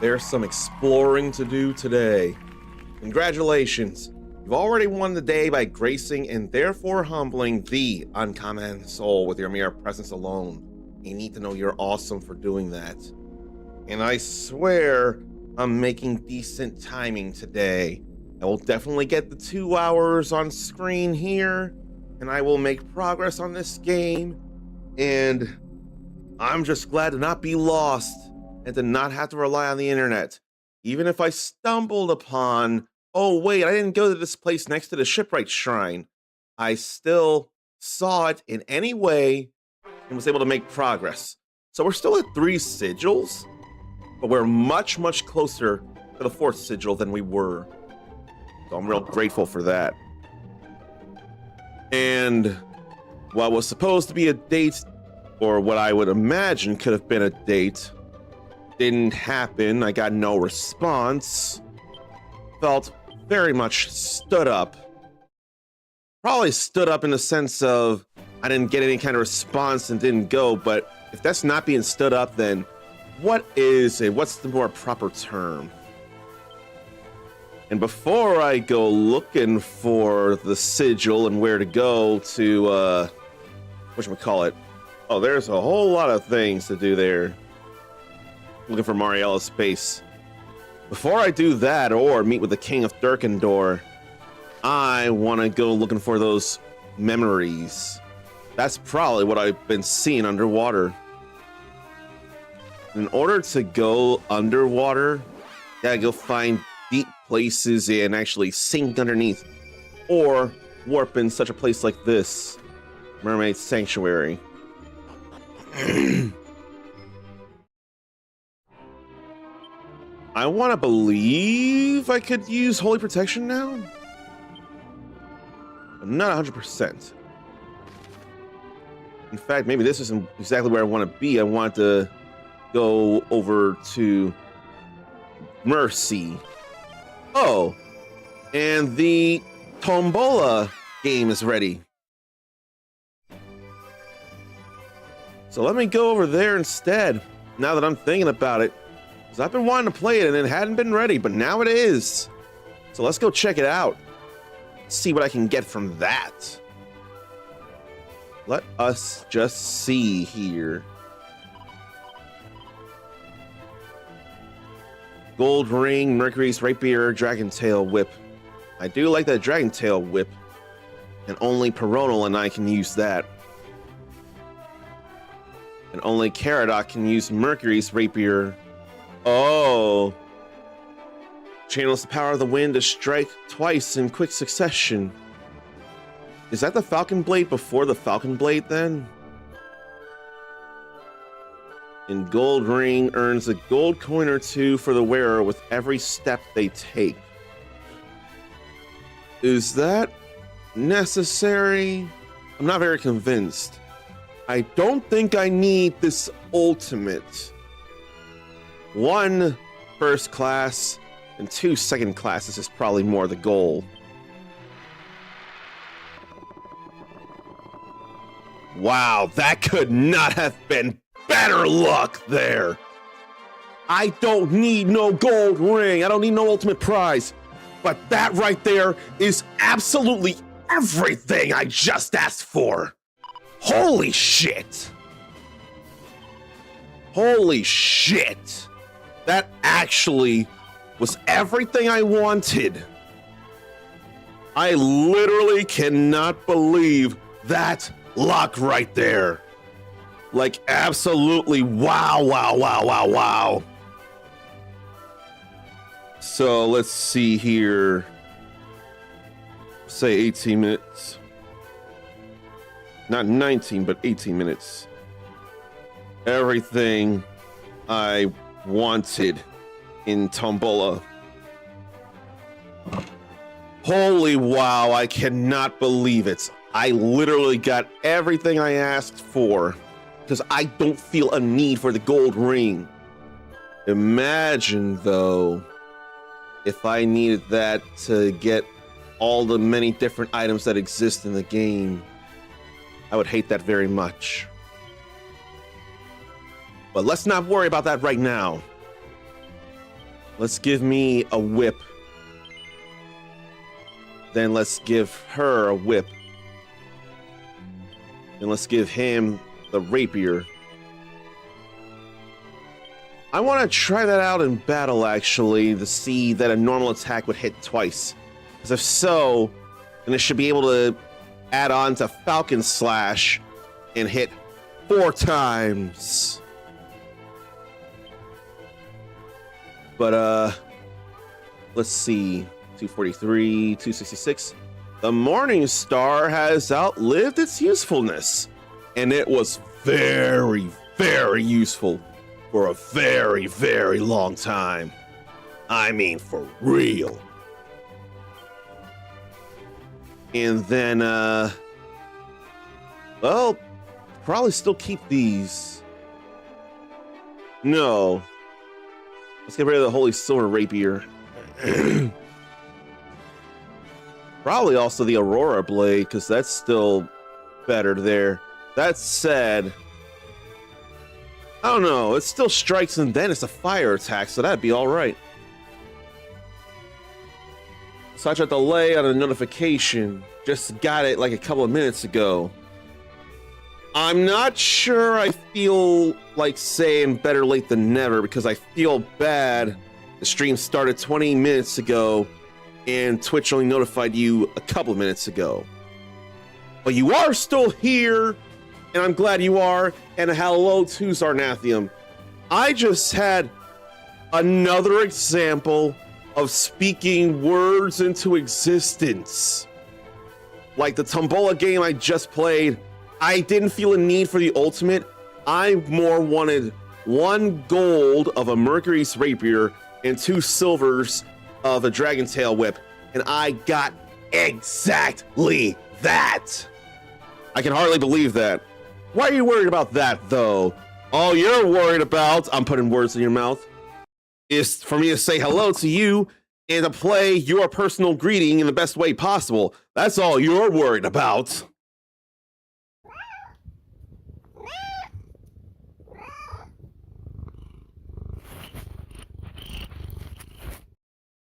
There's some exploring to do today. Congratulations. You've already won the day by gracing and therefore humbling the uncommon soul with your mere presence alone. You need to know you're awesome for doing that. And I swear I'm making decent timing today. I will definitely get the 2 hours on screen here, and I will make progress on this game. And I'm just glad to not be lost and to not have to rely on the internet. Even if I stumbled upon, oh wait, I didn't go to this place next to the shipwright shrine, I still saw it in any way and was able to make progress. So we're still at 3 sigils, but we're much closer to the 4th sigil than we were. So I'm real grateful for that. And what was supposed to be a date, or what I would imagine could have been a date, didn't happen. I got no response. Felt very much stood up. Probably stood up in the sense of I didn't get any kind of response and didn't go, but if that's not being stood up, then what is it? What's the more proper term? And before I go looking for the sigil and where to go to, whatchamacallit? Oh, there's a whole lot of things to do there. Looking for Mariella's base. Before I do that or meet with the King of Durkendor, I want to go looking for those memories. That's probably what I've been seeing underwater. In order to go underwater, you gotta go find deep places and actually sink underneath, or warp in such a place like this, Mermaid Sanctuary. I want to believe I could use Holy Protection now. I'm not 100%. In fact, maybe this isn't exactly where I want to be. I want to go over to Mercy. Oh, and the Tombola game is ready. So let me go over there instead, now that I'm thinking about it. Because I've been wanting to play it and it hadn't been ready, but now it is. So let's go check it out. See what I can get from that. Let us just see here. Gold Ring, Mercury's Rapier, Dragon Tail Whip. I do like that Dragon Tail Whip. And only Peronal and I can use that. And only Caradoc can use Mercury's Rapier. Oh. Channels the power of the wind to strike twice in quick succession. Is that the Falcon Blade before the Falcon Blade then? And Gold Ring earns a gold coin or 2 for the wearer with every step they take. Is that necessary? I'm not very convinced. I don't think I need this ultimate. 1 first class and 2 second classes is probably more the goal. Wow, that could not have been better luck there. I don't need no gold ring. I don't need no ultimate prize. But that right there is absolutely everything I just asked for. Holy shit. Holy shit. That actually was everything I wanted. I literally cannot believe that luck right there. Like, absolutely wow, wow, wow, wow, wow. So let's see here. Say 18 minutes. Not 19, but 18 minutes. Everything I wanted in Tombola. Holy wow, I cannot believe it. I literally got everything I asked for because I don't feel a need for the gold ring. Imagine, though, if I needed that to get all the many different items that exist in the game. I would hate that very much. But let's not worry about that right now. Let's give me a whip. Then let's give her a whip. And let's give him the rapier. I want to try that out in battle, actually, to see that a normal attack would hit twice. Because if so, then it should be able to add on to Falcon Slash and hit 4 times. But, let's see. 243, 266. The Morning Star has outlived its usefulness. And it was very, very useful for a very, very long time. I mean, for real. And then, well, probably still keep these. No. Let's get rid of the Holy Silver Rapier. Probably also the Aurora Blade, because that's still better there. That said, I don't know, it still strikes and then it's a fire attack, so that'd be alright. Such a delay on a notification. Just got it like a couple of minutes ago. I'm not sure I feel like saying better late than never, because I feel bad. The stream started 20 minutes ago and Twitch only notified you a couple of minutes ago. But you are still here, and I'm glad you are, and hello to Zarnathium. I just had another example of speaking words into existence. Like the Tombola game I just played, I didn't feel a need for the ultimate. I more wanted 1 gold of a Mercury's Rapier and 2 silvers of a Dragon Tail Whip, and I got exactly that. I can hardly believe that. Why are you worried about that, though? All you're worried about, I'm putting words in your mouth, is for me to say hello to you and to play your personal greeting in the best way possible. That's all you're worried about.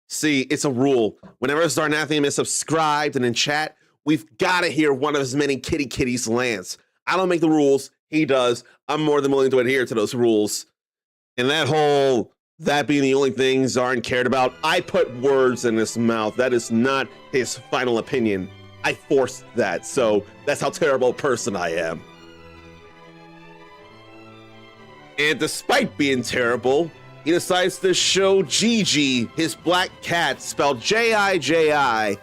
See, it's a rule. Whenever Zarnathium is subscribed and in chat, we've got to hear one of his many kitties lance. I don't make the rules. He does. I'm more than willing to adhere to those rules. And that being the only thing Zarn cared about, I put words in his mouth. That is not his final opinion. I forced that, so that's how terrible a person I am. And despite being terrible, he decides to show Gigi, his black cat, spelled J-I-J-I,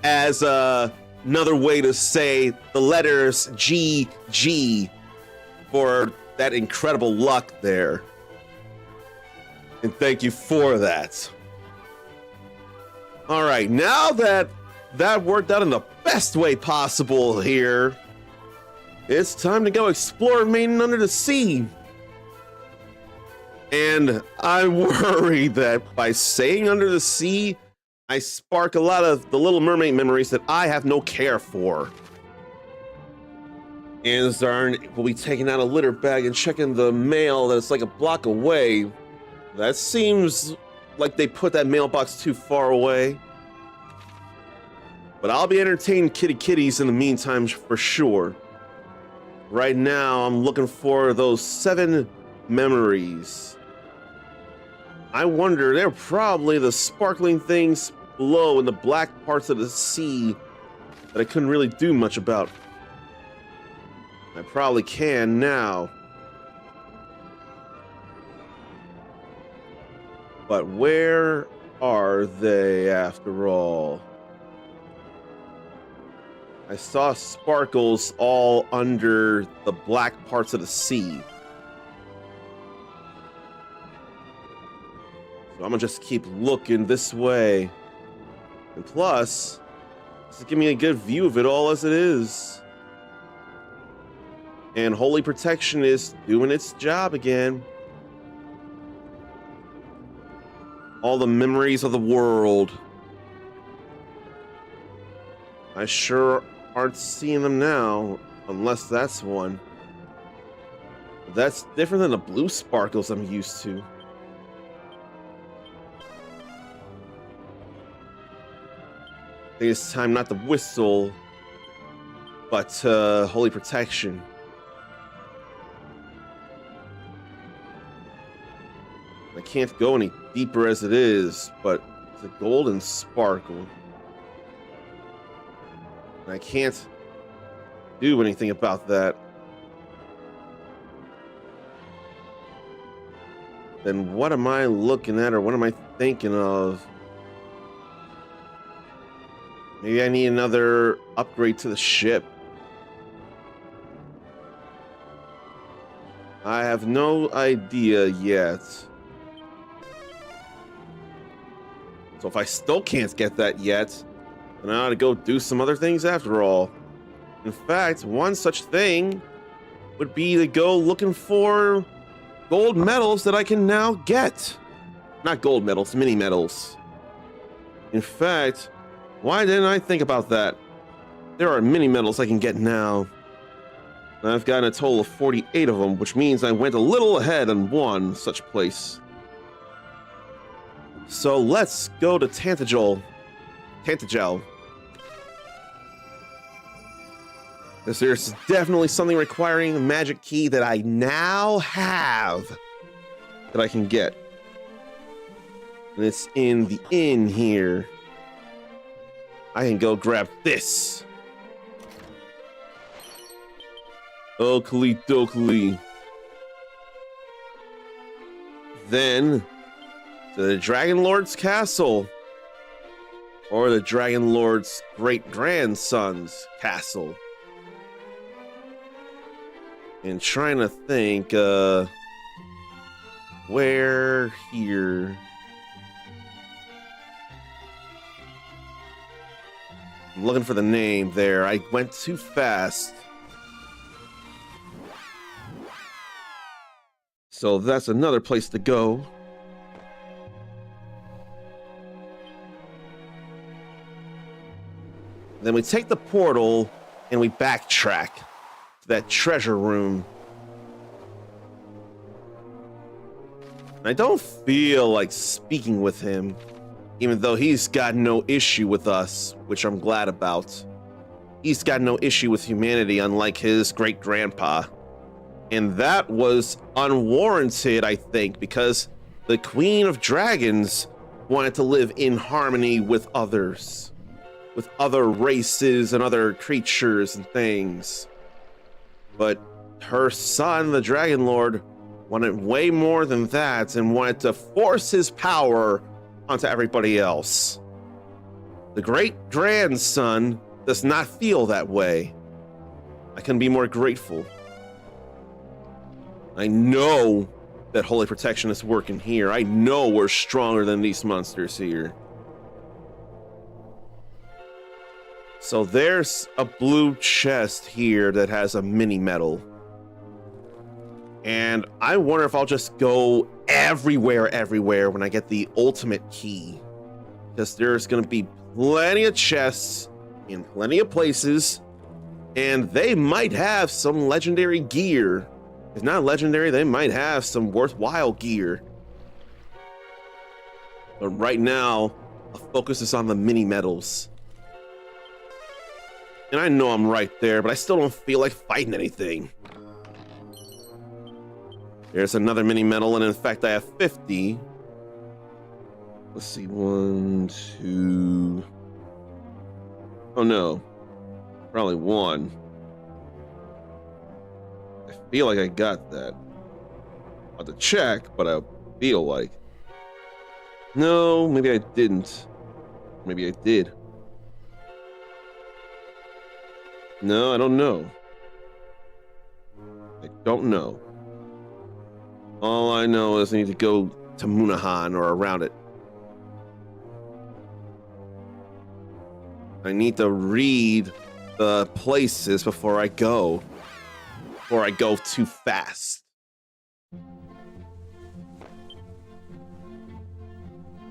as another way to say the letters G-G for that incredible luck there. And thank you for that. All right, now that that worked out in the best way possible here, it's time to go explore Maiden Under the Sea. And I worry that by saying Under the Sea, I spark a lot of the Little Mermaid memories that I have no care for. And Zarn will be taking out a litter bag and checking the mail that's like a block away. That seems like they put that mailbox too far away. But I'll be entertaining kitties in the meantime for sure. Right now, I'm looking for those 7 memories. I wonder, they're probably the sparkling things below in the black parts of the sea that I couldn't really do much about. I probably can now. But where are they after all? I saw sparkles all under the black parts of the sea. So I'm gonna just keep looking this way. And plus, this will give me a good view of it all as it is. And Holy Protection is doing its job again. All the memories of the world. I sure aren't seeing them now, unless that's one. That's different than the blue sparkles I'm used to. think it's time not to whistle, but holy protection. I can't go any deeper as it is, but it's a golden sparkle. And I can't do anything about that. Then what am I looking at, or what am I thinking of? Maybe I need another upgrade to the ship. I have no idea yet. So if I still can't get that yet, then I ought to go do some other things after all. In fact, one such thing would be to go looking for gold medals that I can now get. Not gold medals, mini medals. In fact, why didn't I think about that? There are mini medals I can get now. I've gotten a total of 48 of them, which means I went a little ahead on one such place. So let's go to Tantagel. Because there's definitely something requiring a magic key that I now have that I can get. And it's in the inn here. I can go grab this. Oakley dokley. Then to the Dragon Lord's castle, or the Dragon Lord's great-grandson's castle. And trying to think, where here? I'm looking for the name there. I went too fast. So that's another place to go. Then we take the portal and we backtrack to that treasure room. I don't feel like speaking with him, even though he's got no issue with us, which I'm glad about. He's got no issue with humanity, unlike his great-grandpa. And that was unwarranted, I think, because the Queen of Dragons wanted to live in harmony with others, with other races and other creatures and things. But her son, the Dragon Lord, wanted way more than that and wanted to force his power onto everybody else. The great-grandson does not feel that way. I can be more grateful. I know that Holy Protection is working here. I know we're stronger than these monsters here. So there's a blue chest here that has a mini medal. And I wonder if I'll just go everywhere when I get the ultimate key. Because there's going to be plenty of chests in plenty of places. And they might have some legendary gear. If not legendary, they might have some worthwhile gear. But right now, the focus is on the mini medals. And I know I'm right there, but I still don't feel like fighting anything. There's another mini medal, and in fact, I have 50. Let's see, 1, 2. Oh no, probably 1. I feel like I got that. I'll have to check, but I feel like. No, maybe I didn't. Maybe I did. No, I don't know. I don't know. All I know is I need to go to Munahan or around it. I need to read the places before I go. Before I go too fast.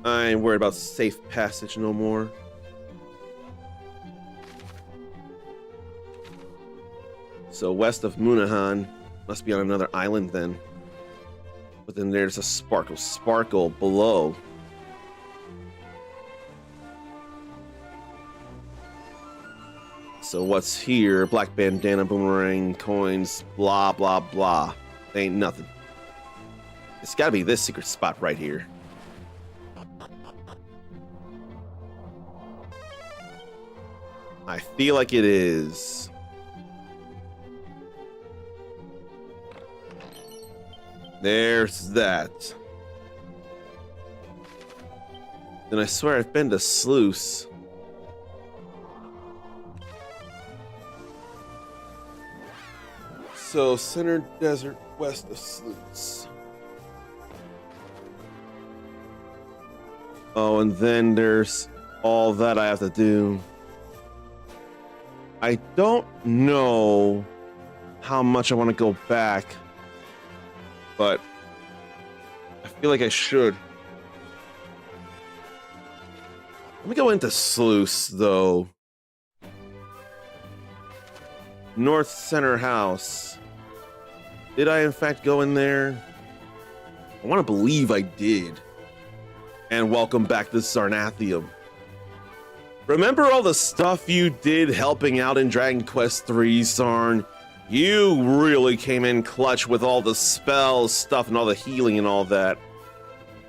I ain't worried about safe passage no more. So west of Munahan must be on another island then. But then there's a sparkle below. So what's here? Black bandana, boomerang, coins, blah, blah, blah. Ain't nothing. It's gotta be this secret spot right here. I feel like it is. There's that. Then I swear I've been to Sluice. So, center desert west of Sluice. Oh, and then there's all that I have to do. I don't know how much I want to go back, but I feel like I should. Let me go into Sluice, though. North Center House. Did I, in fact, go in there? I want to believe I did. And welcome back to Sarnathium. Remember all the stuff you did helping out in Dragon Quest III, Sarn? You really came in clutch with all the spells stuff and all the healing and all that.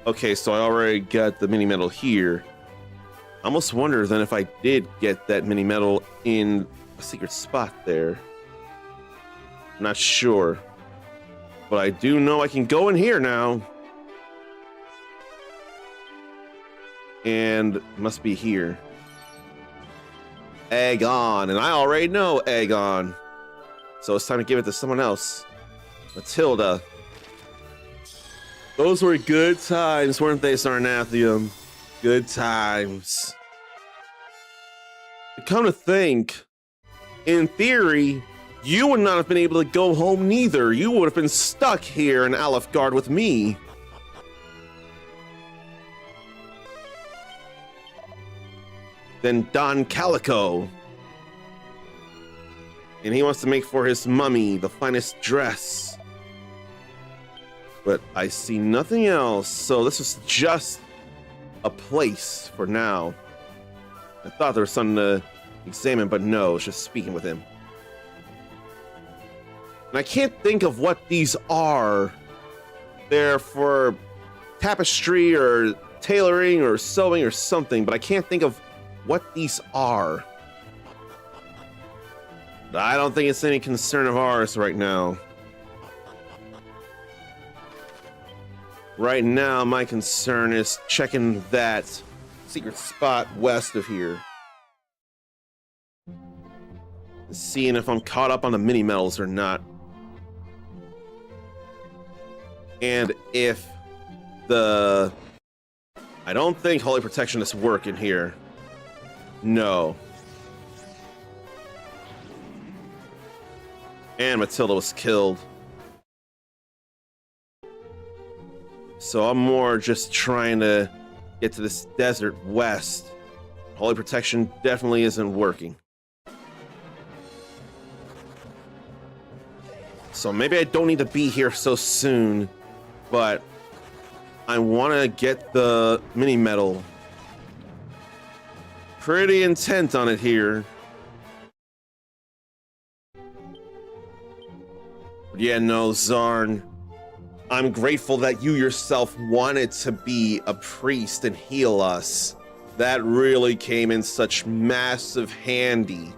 Okay, so I already got the mini medal here. I almost wonder then if I did get that mini medal in a secret spot there. I'm not sure. But I do know I can go in here now. And it must be here. Aegon, and I already know Aegon. So it's time to give it to someone else. Matilda. Those were good times, weren't they, Sarnathium? Good times. Come to think, in theory, you would not have been able to go home neither. You would have been stuck here in Alefgard with me. Then Don Calico. And he wants to make for his mummy the finest dress. But I see nothing else, so this is just a place for now. I thought there was something to examine, but no, it's just speaking with him. And I can't think of what these are. They're for tapestry or tailoring or sewing or something, but I can't think of what these are. But I don't think it's any concern of ours right now. Right now, my concern is checking that secret spot west of here. Seeing if I'm caught up on the mini medals or not. And if the... I don't think Holy Protection is working here. No. And Matilda was killed. So I'm more just trying to get to this desert west. Holy Protection definitely isn't working. So maybe I don't need to be here so soon, but I want to get the mini medal. Pretty intent on it here. But yeah, no, Zarn. I'm grateful that you yourself wanted to be a priest and heal us. That really came in such massive handy.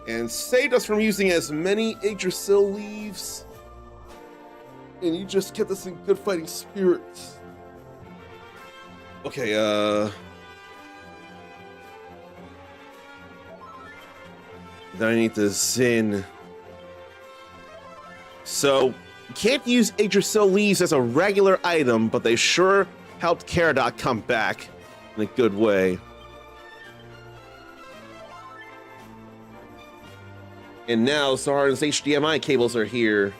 And saved us from using as many Yggdrasil leaves. And you just kept us in good fighting spirits. Okay, then I need to Zin. So, you can't use Yggdrasil leaves as a regular item, but they sure helped Caradoc come back in a good way. And now Zarn's HDMI cables are here.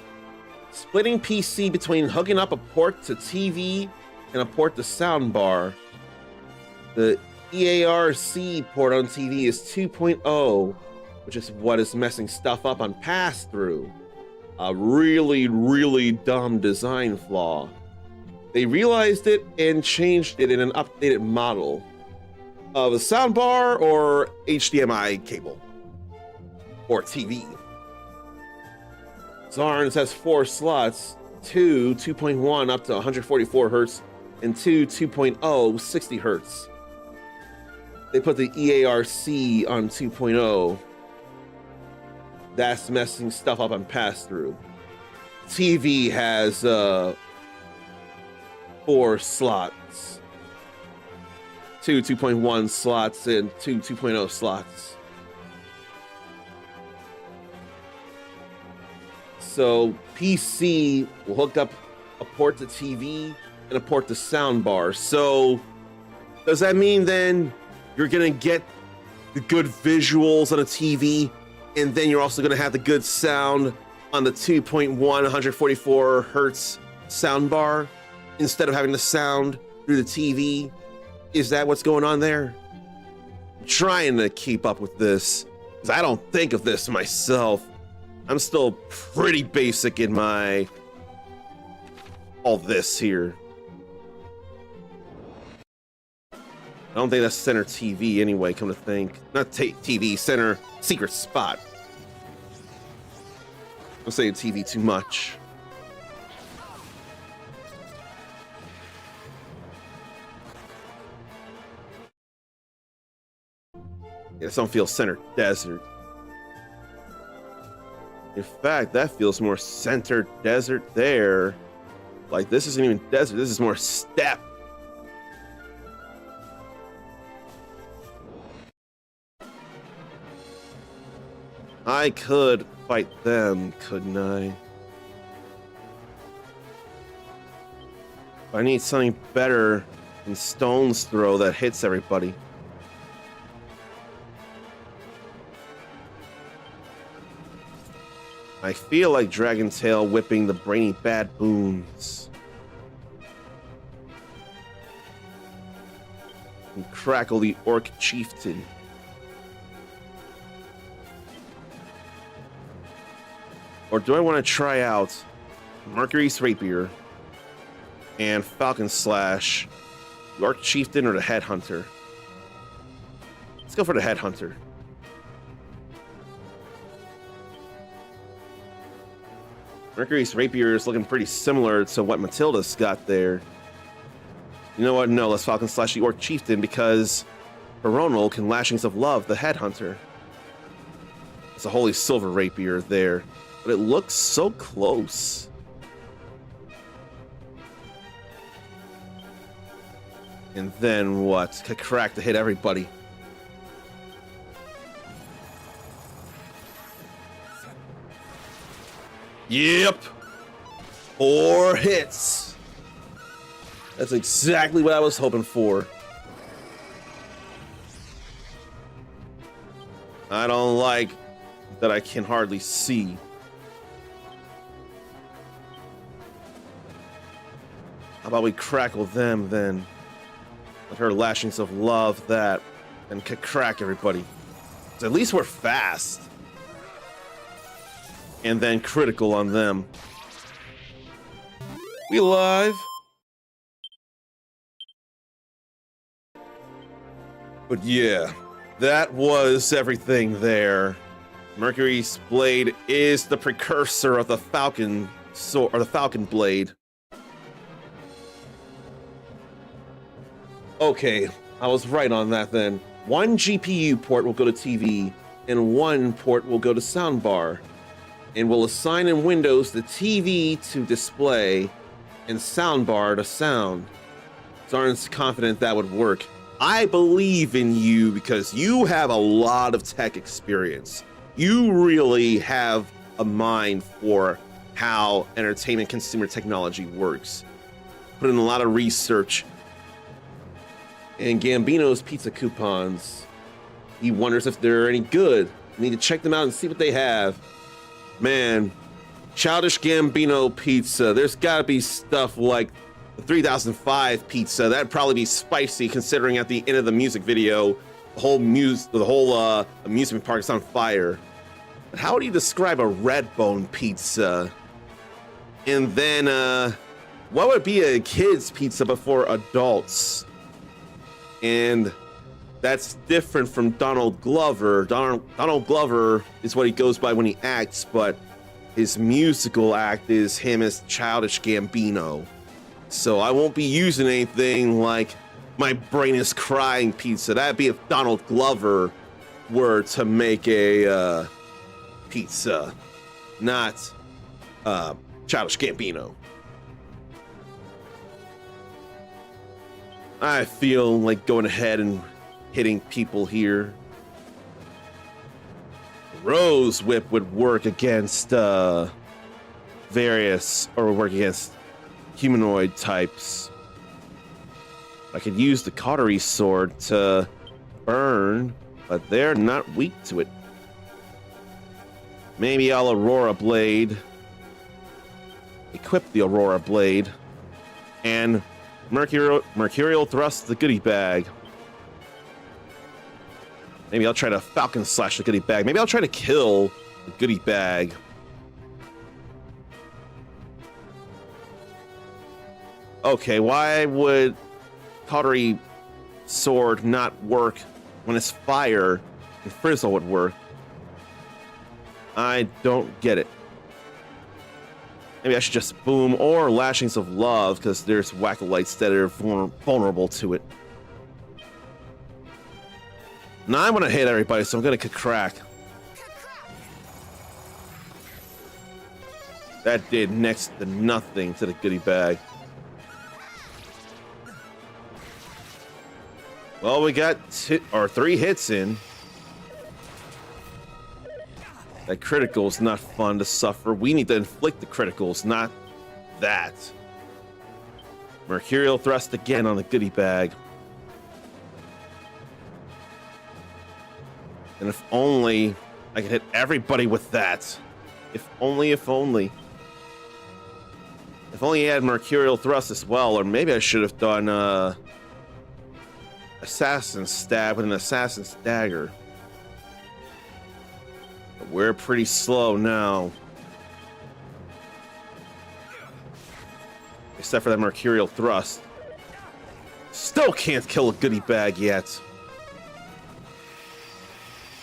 Splitting PC between hooking up a port to TV and a port to soundbar. The EARC port on TV is 2.0, which is what is messing stuff up on pass-through. A really, really dumb design flaw. They realized it and changed it in an updated model of a soundbar or HDMI cable. or TV. Zarns has 4 slots, 2.1 up to 144 hertz, and 2.0 60 hertz. They put the EARC on 2.0. That's messing stuff up on pass-through. TV has 4 slots, 2.1 slots, and 2.0 slots. So PC will hook up a port to TV and a port to soundbar. So does that mean then you're gonna get the good visuals on a TV, and then you're also gonna have the good sound on the 2.1 144 hertz soundbar instead of having the sound through the TV? Is that what's going on there? I'm trying to keep up with this, because I don't think of this myself. I'm still pretty basic in my all this here. I don't think that's center TV anyway, come to think. Not TV, center secret spot. I'm saying TV too much. Yeah, some feel center desert. In fact, that feels more center desert there. Like, this isn't even desert, this is more steppe. I could fight them, couldn't I? I need something better than Stone's Throw that hits everybody. I feel like Dragon Tail whipping the brainy bad boons. And Crackle the Orc Chieftain. Or do I want to try out Mercury's Rapier and Falcon Slash, the Orc Chieftain, or the Headhunter? Let's go for the Headhunter. Mercury's Rapier is looking pretty similar to what Matilda's got there. You know what? No, let's Falcon Slash the Orc Chieftain, because Baronal can Lashings of Love the Headhunter. It's a Holy Silver Rapier there, but it looks so close. And then what? Crack to hit everybody. Yep. 4 hits. That's exactly what I was hoping for. I don't like that I can hardly see. How about we crackle them then? Let her Lashings of Love that, and crack everybody. So at least we're fast. And then critical on them. We live. But yeah, that was everything there. Mercury's Blade is the precursor of the Falcon sword, or the Falcon Blade. Okay, I was right on that then. 1 GPU port will go to TV, and 1 port will go to soundbar. And we'll assign in Windows the TV to display and soundbar to sound. Zarn's confident that would work. I believe in you because you have a lot of tech experience. You really have a mind for how entertainment consumer technology works. Put in a lot of research. And Gambino's pizza coupons. He wonders if they're any good. You need to check them out and see what they have. Man, Childish Gambino pizza. There's gotta be stuff like the 3005 pizza. That'd probably be spicy, considering at the end of the music video, the whole amusement park is on fire. But how do you describe a Redbone pizza? And then, what would be a kid's pizza before adults? And That's different from Donald Glover. Donald Glover is what he goes by when he acts, but his musical act is him as Childish Gambino. So I won't be using anything like "My brain is crying" pizza. That'd be if Donald Glover were to make a pizza, not Childish Gambino. I feel like going ahead and hitting people here. Rose Whip would work against various, or would work against humanoid types. I could use the Cautery Sword to burn, but they're not weak to it. Maybe I'll Aurora Blade. Equip the Aurora Blade. And Mercurial Thrust the goodie bag. Maybe I'll try to Falcon Slash the goodie bag. Maybe I'll try to kill the goodie bag. Okay, why would Cautery Sword not work when it's fire and Frizzle would work? I don't get it. Maybe I should just boom or Lashings of Love, because there's Whack-A-Lights that are vulnerable to it. Now I want to hit everybody, so I'm going to crack. That did next to nothing to the goodie bag. Well, we got 3 hits in. That critical is not fun to suffer. We need to inflict the criticals, not that. Mercurial Thrust again on the goodie bag. And if only I could hit everybody with that. If only, if only. If only he had Mercurial Thrust as well, or maybe I should have done Assassin's Stab with an Assassin's Dagger. But we're pretty slow now. Except for that Mercurial Thrust. Still can't kill a goodie bag yet.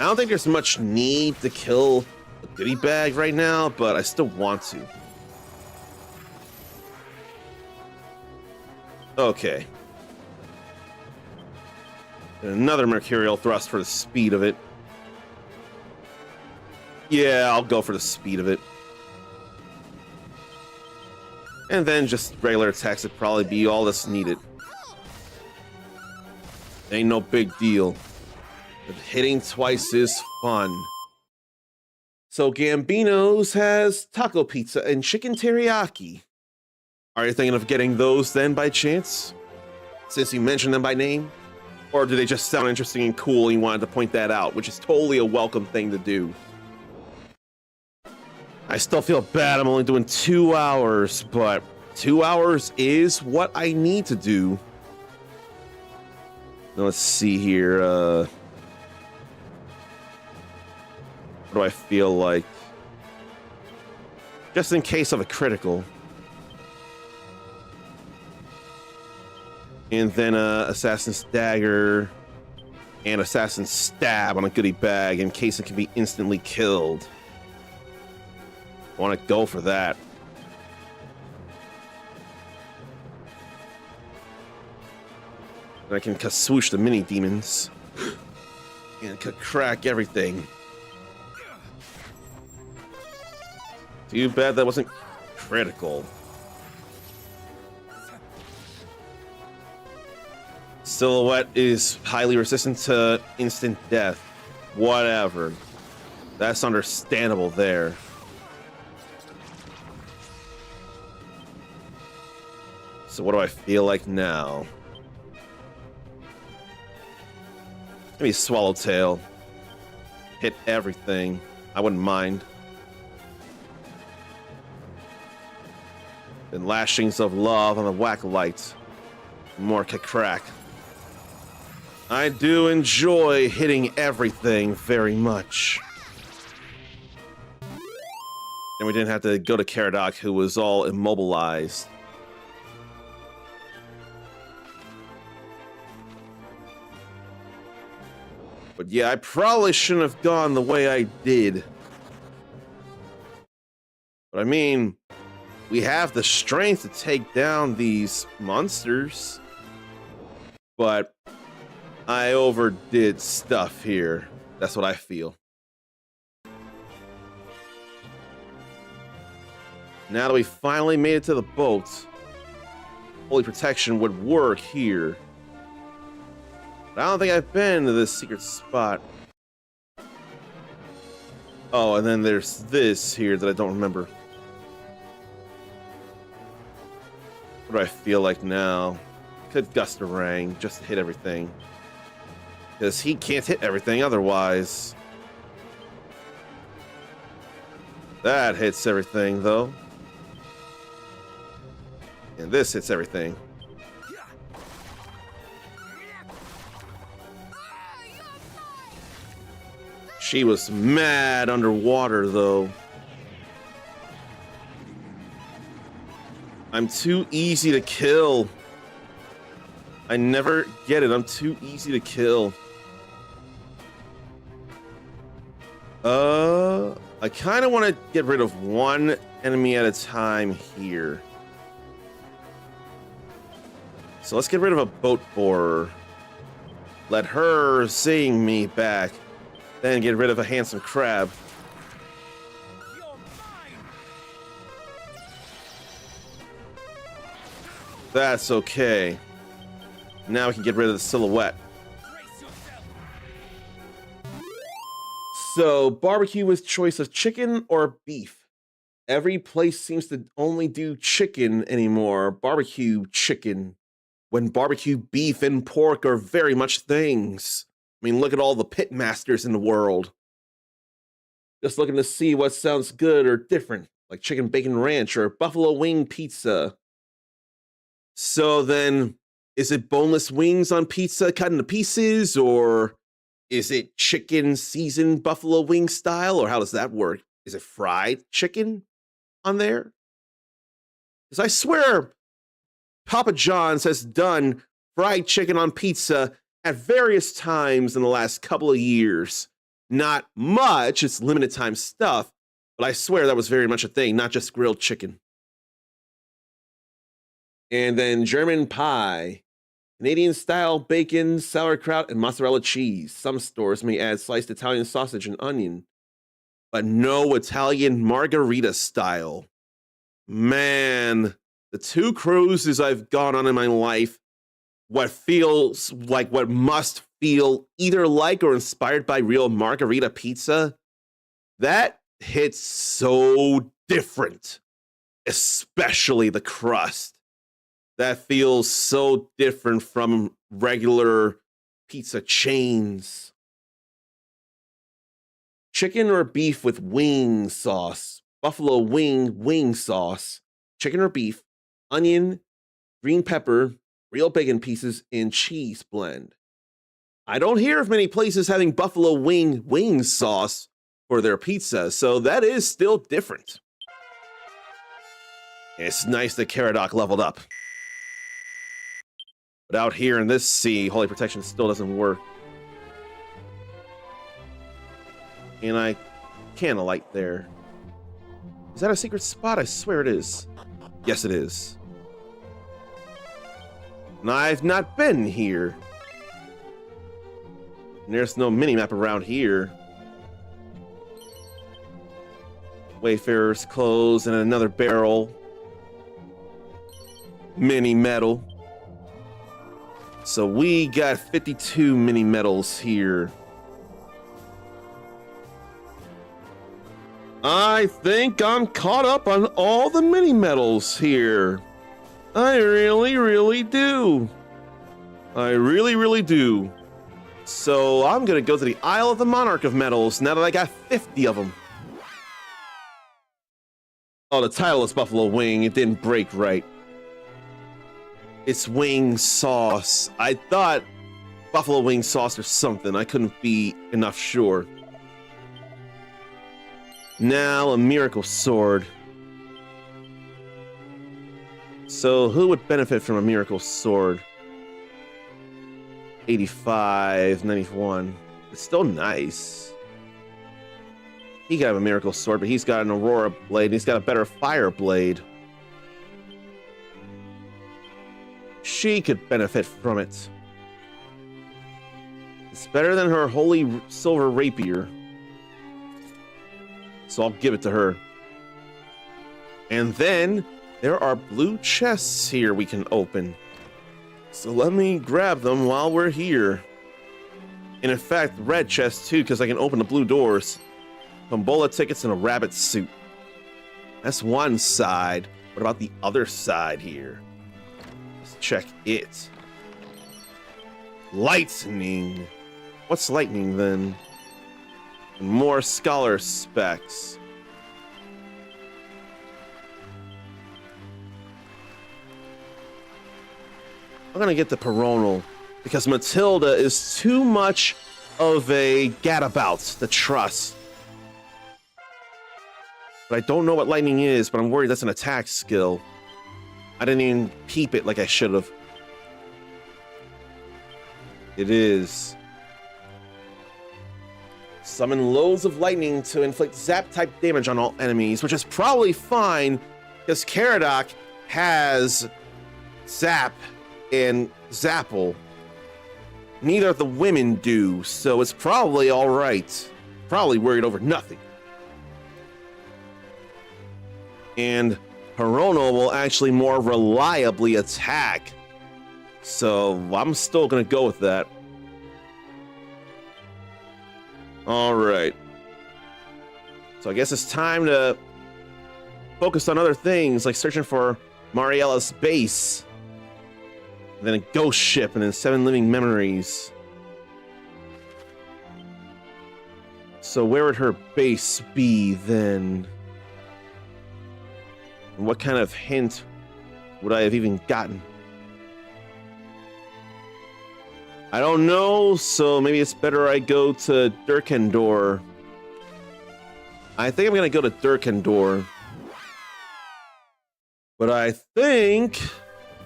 I don't think there's much need to kill a goodie bag right now, but I still want to. Okay. And another Mercurial Thrust for the speed of it. Yeah, I'll go for the speed of it. And then just regular attacks would probably be all that's needed. Ain't no big deal. But hitting twice is fun. So Gambino's has taco pizza and chicken teriyaki. Are you thinking of getting those then by chance? Since you mentioned them by name? Or do they just sound interesting and cool and you wanted to point that out, which is totally a welcome thing to do. I still feel bad I'm only doing 2 hours, but 2 hours is what I need to do. Now let's see here. What do I feel like? Just in case of a critical. And then Assassin's Dagger and Assassin's Stab on a goodie bag in case it can be instantly killed. I want to go for that. And I can swoosh the mini demons and crack everything. Too bad that wasn't critical. Silhouette is highly resistant to instant death. Whatever. That's understandable there. So what do I feel like now? Maybe Swallowtail. Hit everything. I wouldn't mind. Then Lashings of Love on the Whack-A-Lights. More crack. I do enjoy hitting everything very much. And we didn't have to go to Caradoc, who was all immobilized. Yeah, I probably shouldn't have gone the way I did. But I mean, we have the strength to take down these monsters. But I overdid stuff here. That's what I feel. Now that we finally made it to the boat, Holy Protection would work here. But I don't think I've been to this secret spot. Oh, and then there's this here that I don't remember. What do I feel like now? Could Gustarang just to hit everything. Because he can't hit everything otherwise. That hits everything, though. And this hits everything. She was mad underwater, though. I'm too easy to kill. I never get it. I'm too easy to kill. I kind of want to get rid of one enemy at a time here. So let's get rid of a boat borer. Let her zing me back. Then get rid of a handsome crab. That's okay. Now we can get rid of the silhouette. So, barbecue with choice of chicken or beef. Every place seems to only do chicken anymore. Barbecue chicken. When barbecue beef and pork are very much things. I mean, look at all the pit masters in the world. Just looking to see what sounds good or different, like chicken bacon ranch or buffalo wing pizza. So then, is it boneless wings on pizza cut into pieces, or is it chicken seasoned buffalo wing style, or how does that work? Is it fried chicken on there? Because I swear Papa John's has done fried chicken on pizza at various times in the last couple of years. Not much, it's limited time stuff, but I swear that was very much a thing, not just grilled chicken. And then German pie. Canadian style bacon, sauerkraut, and mozzarella cheese. Some stores may add sliced Italian sausage and onion, but no Italian margarita style. Man, the 2 cruises I've gone on in my life, what feels like what must feel either like or inspired by real margarita pizza, that hits so different, especially the crust. That feels so different from regular pizza chains. Chicken or beef with wing sauce. Buffalo wing sauce. Chicken or beef. Onion, green pepper, real bacon pieces, and cheese blend. I don't hear of many places having buffalo wing sauce for their pizza, so that is still different. It's nice that Caradoc leveled up. But out here in this sea, Holy Protection still doesn't work. And I can't alight there. Is that a secret spot? I swear it is. Yes, it is. And I've not been here. And there's no mini-map around here. Wayfarer's clothes and another barrel. Mini medal. So we got 52 mini medals here. I think I'm caught up on all the mini medals here. I really do. I really do. So I'm gonna go to the Isle of the Monarch of Medals now that I got 50 of them. Oh, the title is Buffalo Wing. It didn't break right. It's wing sauce. I thought buffalo wing sauce or something. I couldn't be enough sure. Now a miracle sword. So who would benefit from a miracle sword? 85, 91. It's still nice. He got a miracle sword, but he's got an aurora blade, and he's got a better fire blade. She could benefit from it. It's better than her holy silver rapier. So I'll give it to her. And then there are blue chests here we can open. So let me grab them while we're here. And in fact, red chests too, because I can open the blue doors. Tombola tickets and a rabbit suit. That's one side. What about the other side here? Let's check it. Lightning. What's lightning then? More scholar specs. I'm gonna get the Peronal because Matilda is too much of a gadabout to trust. But I don't know what lightning is, but I'm worried that's an attack skill. I didn't even peep it like I should have. It is. Summon loads of lightning to inflict zap-type damage on all enemies, which is probably fine, because Caradoc has zap and zapple. Neither of the women do, so it's probably alright. Probably worried over nothing. And Peronal will actually more reliably attack. So I'm still gonna go with that. Alright. So I guess it's time to focus on other things, like searching for Mariella's base. And then a ghost ship, and then 7 living memories. So where would her base be then? And what kind of hint would I have even gotten? I don't know, so maybe it's better I go to Durkendor. I think I'm gonna go to Durkendor. But I think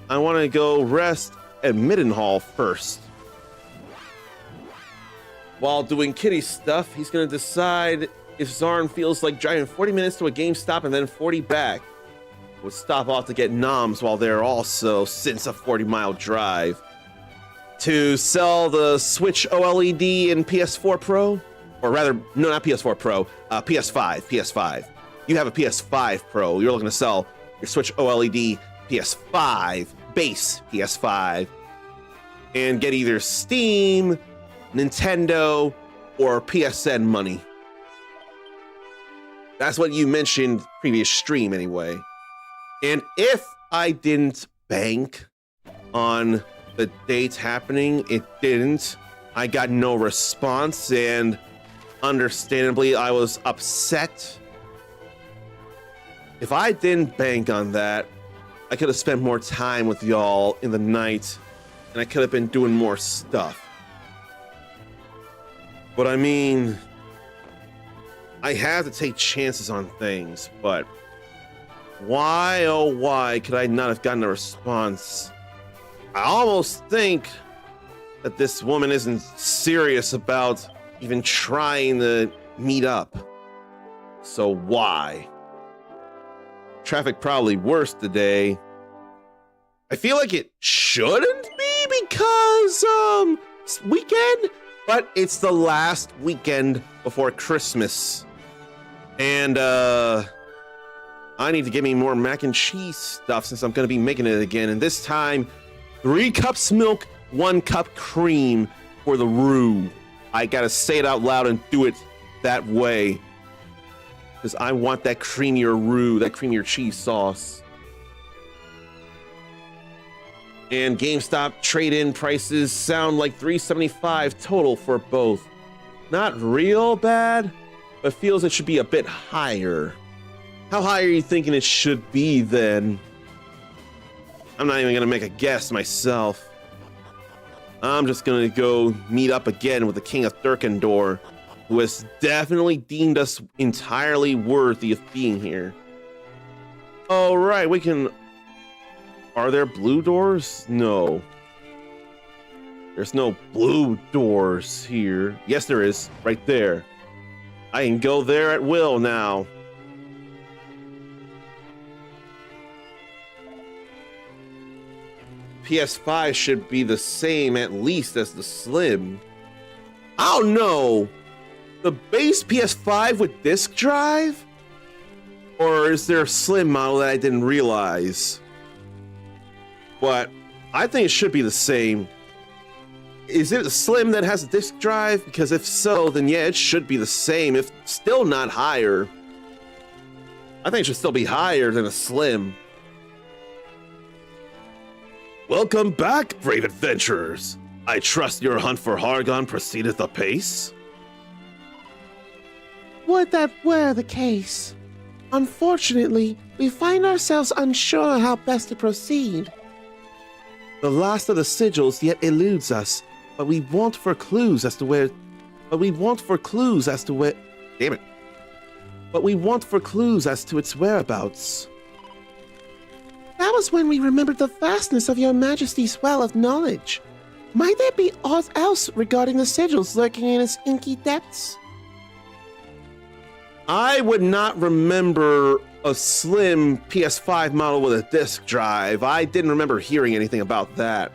I want to go rest at Middenhall first. While doing kitty stuff, he's gonna decide if Zarn feels like driving 40 minutes to a GameStop and then 40 back. Would stop off to get noms while there also, since a 40-mile drive. To sell the Switch OLED and PS4 Pro? Or rather, no, not PS4 Pro, PS5. You have a PS5 Pro, you're looking to sell your Switch OLED PS5, base PS5, and get either Steam, Nintendo, or PSN money. That's what you mentioned previous stream anyway. And if I didn't bank on the dates happening, it didn't. I got no response, and understandably, I was upset. If I didn't bank on that, I could have spent more time with y'all in the night, and I could have been doing more stuff. But I mean, I have to take chances on things, but why, oh why, could I not have gotten a response? I almost think that this woman isn't serious about even trying to meet up. So why? Traffic probably worse today. I feel like it shouldn't be because it's weekend, but it's the last weekend before Christmas. And I need to get me more mac and cheese stuff since I'm gonna be making it again. And this time, 3 cups milk, 1 cup cream for the roux. I gotta say it out loud and do it that way. Because I want that creamier roux, that creamier cheese sauce. And GameStop trade-in prices sound like $375 total for both. Not real bad, but feels it should be a bit higher. How high are you thinking it should be then? I'm not even gonna make a guess myself. I'm just gonna go meet up again with the King of Durkendor, who has definitely deemed us entirely worthy of being here. All right, we can... Are there blue doors? No. There's no blue doors here. Yes, there is. Right there. I can go there at will now. PS5 should be the same at least as the Slim. I don't know. The base PS5 with disk drive? Or is there a Slim model that I didn't realize? But I think it should be the same. Is it a Slim that has a disk drive? Because if so, then yeah, it should be the same, if still not higher. I think it should still be higher than a Slim. Welcome back, brave adventurers. I trust your hunt for Hargon proceedeth apace. Would that were the case. Unfortunately, we find ourselves unsure how best to proceed. The last of the sigils yet eludes us, but we want for clues as to where... Damn it. But we want for clues as to its whereabouts. That was when we remembered the vastness of your majesty's well of knowledge. Might there be aught else regarding the sigils lurking in its inky depths? I would not remember a Slim PS5 model with a disk drive. I didn't remember hearing anything about that.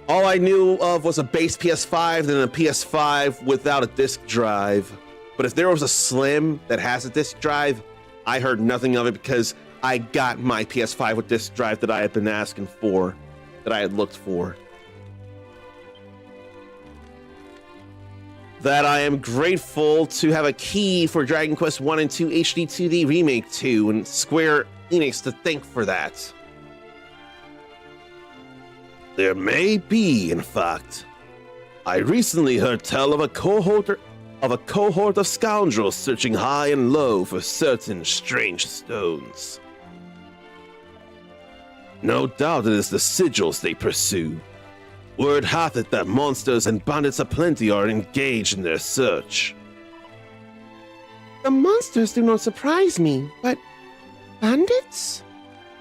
All I knew of was a base PS5, then a PS5 without a disk drive. But if there was a Slim that has a disk drive, I heard nothing of it because I got my PS5 with disk drive that I had been asking for, that I had looked for. That I am grateful to have a key for Dragon Quest 1 and 2 HD 2D Remake 2 and Square Enix to thank for that. There may be, in fact. I recently heard tell of a cohort of scoundrels searching high and low for certain strange stones. No doubt it is the sigils they pursue. Word hath it that monsters and bandits aplenty are engaged in their search. The monsters do not surprise me, but bandits?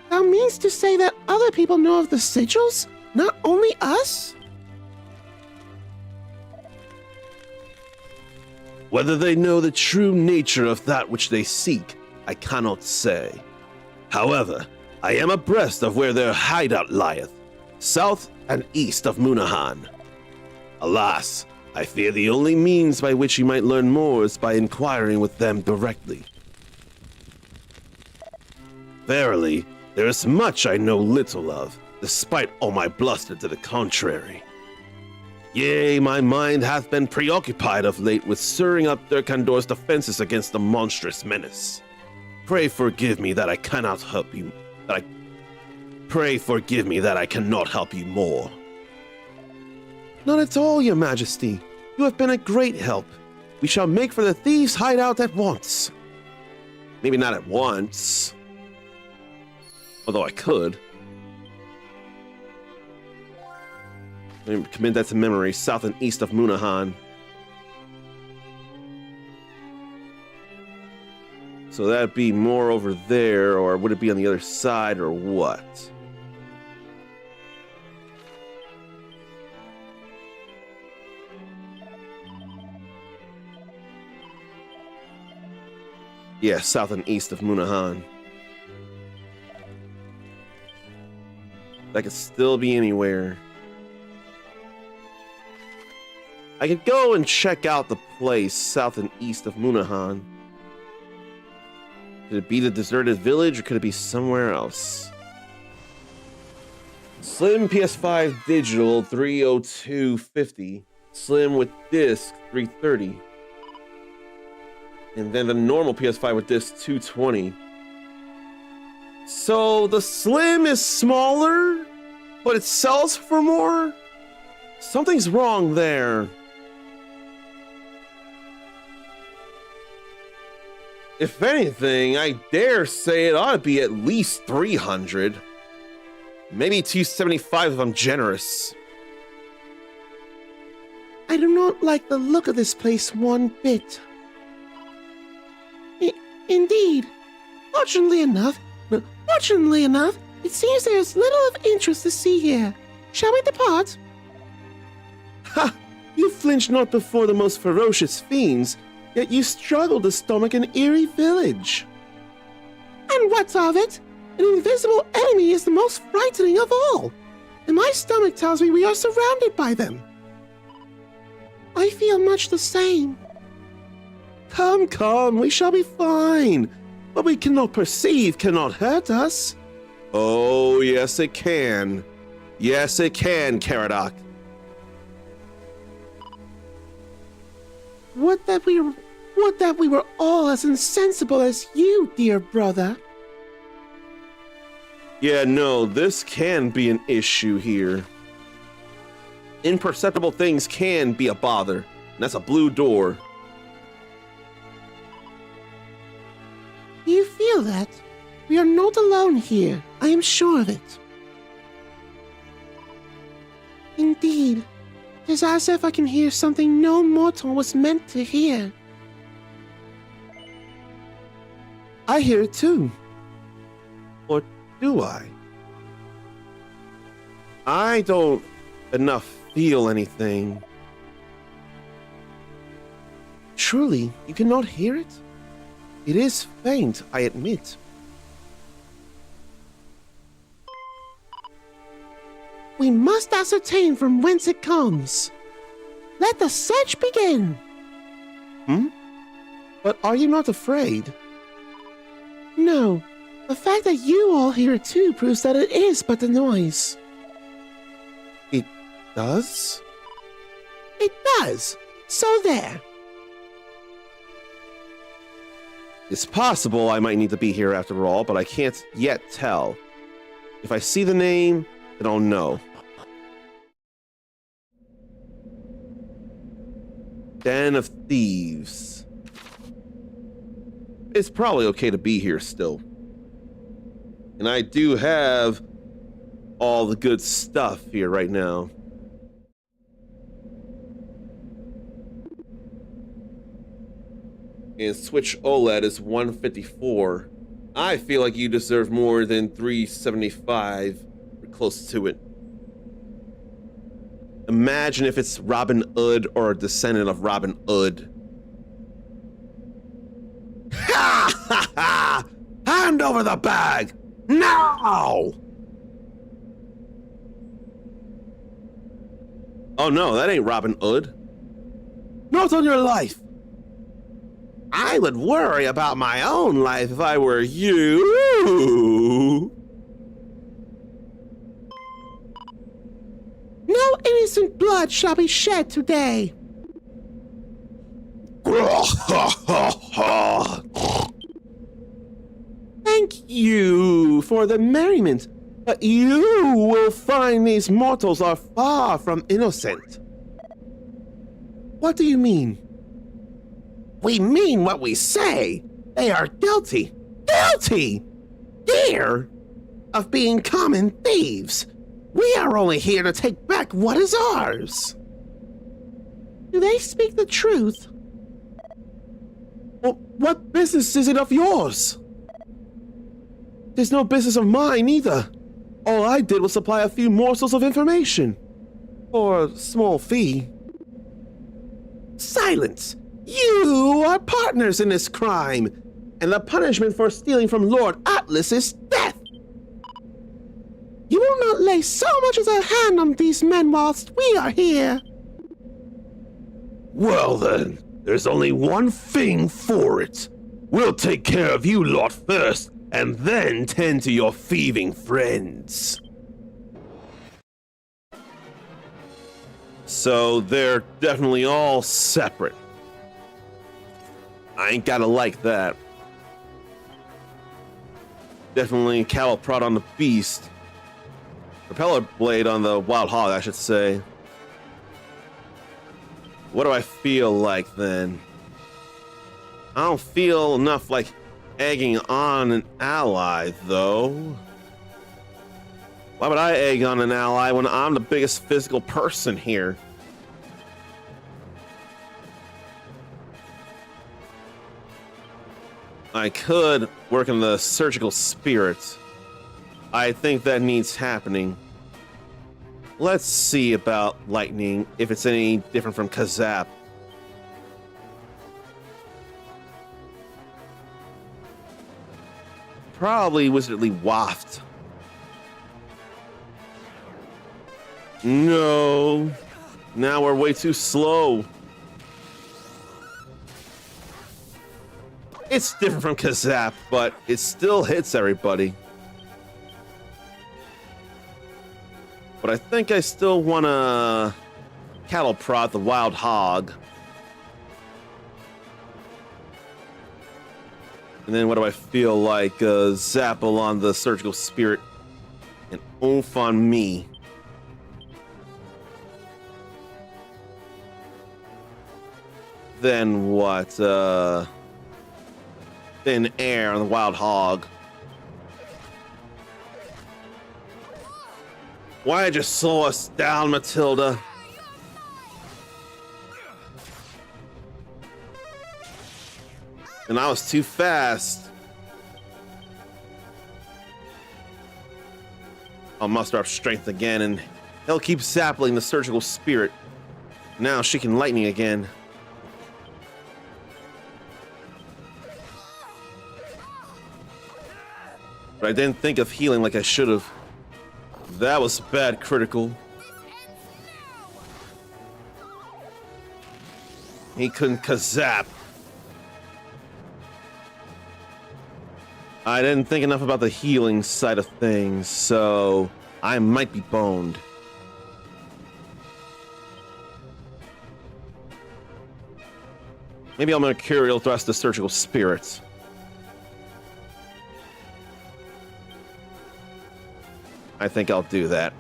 Thou means to say that other people know of the sigils, not only us? Whether they know the true nature of that which they seek, I cannot say. However, I am abreast of where their hideout lieth, south and east of Munahan. Alas, I fear the only means by which you might learn more is by inquiring with them directly. Verily, there is much I know little of, despite all my bluster to the contrary. Yea, my mind hath been preoccupied of late with stirring up Durkandor's defenses against the monstrous menace. Pray forgive me that I cannot help you, Pray forgive me that I cannot help you more. Not at all, your majesty. You have been a great help. We shall make for the thieves' hideout at once. Maybe not at once. Although I could. Let me commit that to memory. South and east of Munahan. So that'd be more over there, or would it be on the other side, or what? Yeah, south and east of Munahan. That could still be anywhere. I could go and check out the place south and east of Munahan. Could it be the deserted village, or could it be somewhere else? Slim PS5 digital 302.50. Slim with disc 330. And then the normal PS5 with disc 220. So the Slim is smaller, but it sells for more? Something's wrong there. If anything, I dare say it ought to be at least 300. Maybe 275 if I'm generous. I do not like the look of this place one bit. Indeed. Fortunately enough, it seems there is little of interest to see here. Shall we depart? Ha! You flinch not before the most ferocious fiends, yet you struggle to stomach an eerie village. And what's of it? An invisible enemy is the most frightening of all, and my stomach tells me we are surrounded by them. I feel much the same. Come, come, we shall be fine. What we cannot perceive cannot hurt us. Oh, yes it can. Yes it can, Caradoc. Would that we were all as insensible as you, dear brother. Yeah, no, this can be an issue here. Imperceptible things can be a bother, and that's a blue door. You feel that? We are not alone here. I am sure of it. Indeed, it is as if I can hear something no mortal was meant to hear. I hear it too. Or do I? I don't enough feel anything. Truly, you cannot hear it? It is faint, I admit. We must ascertain from whence it comes. Let the search begin. But are you not afraid? No. The fact that you all hear it too proves that it is but a noise. It does? It does. So there. It's possible I might need to be here after all, but I can't yet tell. If I see the name, then I'll know. Den of Thieves. It's probably okay to be here still. And I do have all the good stuff here right now. And Switch OLED is $154. I feel like you deserve more than $375 or close to it. Imagine if it's Robin Hood or a descendant of Robin Hood. Ha ha ha! Hand over the bag! Now! Oh no, that ain't Robin Hood. Not on your life! I would worry about my own life if I were you. No innocent blood shall be shed today. Thank you for the merriment, but you will find these mortals are far from innocent. What do you mean? We mean what we say. They are guilty. Guilty! Here! Of being common thieves. We are only here to take back what is ours. Do they speak the truth? Well, what business is it of yours? There's no business of mine either. All I did was supply a few morsels of information. For a small fee. Silence! You are partners in this crime, and the punishment for stealing from Lord Atlas is death. You will not lay so much as a hand on these men whilst we are here. Well then, there's only one thing for it. We'll take care of you lot first, and then tend to your thieving friends. So they're definitely all separate. I ain't gotta like that. Definitely cattle prod on the beast. Propeller blade on the wild hog, I should say. What do I feel like then? I don't feel enough like egging on an ally, though. Why would I egg on an ally when I'm the biggest physical person here? I could work in the surgical spirit. I think that needs happening. Let's see about lightning, if it's any different from Kazap. Probably Wizardly Waft. No. Now we're way too slow. It's different from Kazap, but it still hits everybody. But I think I still want to cattle prod the Wild Hog. And then what do I feel like? Zapple on the Surgical Spirit and Oomph on me. Then what? Thin Air on the Wild Hog. Why did you slow us down, Matilda? And I was too fast. I'll muster up strength again, and he'll keep zapping the Surgical Spirit. Now she can lightning again. But I didn't think of healing like I should have. That was bad critical. He couldn't Kazap. I didn't think enough about the healing side of things, so I might be boned. Maybe I'll Mercurial Thrust the Surgical Spirits. I think I'll do that.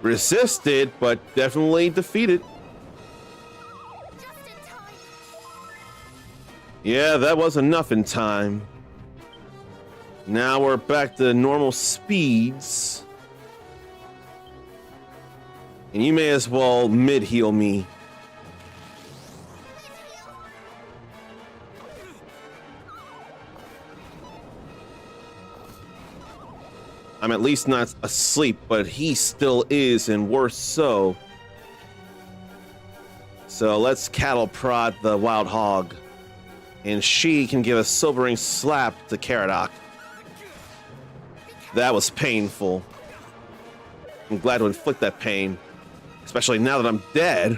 Resisted, but definitely defeated. Yeah, that was enough in time. Now we're back to normal speeds. And you may as well mid-heal me. I'm at least not asleep, but he still is, and worse so. So let's cattle prod the Wild Hog. And she can give a sobering slap to Caradoc. That was painful. I'm glad to inflict that pain. Especially now that I'm dead.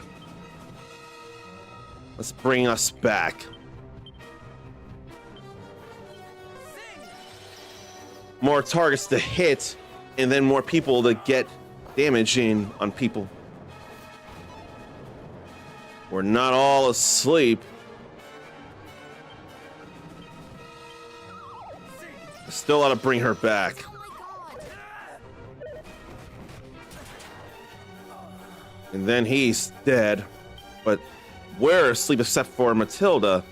Let's bring us back. More targets to hit, and then more people to get damage in on people. We're not all asleep. Still ought to bring her back. And then he's dead. But we're asleep except for Matilda,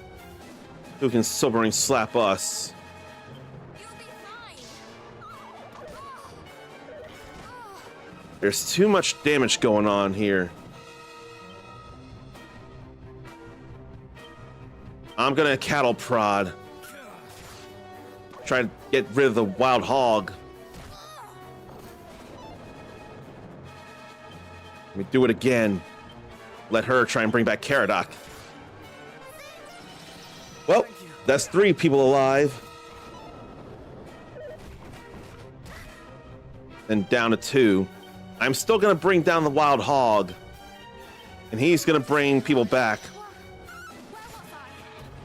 who can sobering slap us. There's too much damage going on here. I'm gonna cattle prod. Try to get rid of the Wild Hog. Let me do it again. Let her try and bring back Caradoc. Well, that's 3 people alive. And down to 2. I'm still gonna bring down the Wild Hog. And he's gonna bring people back.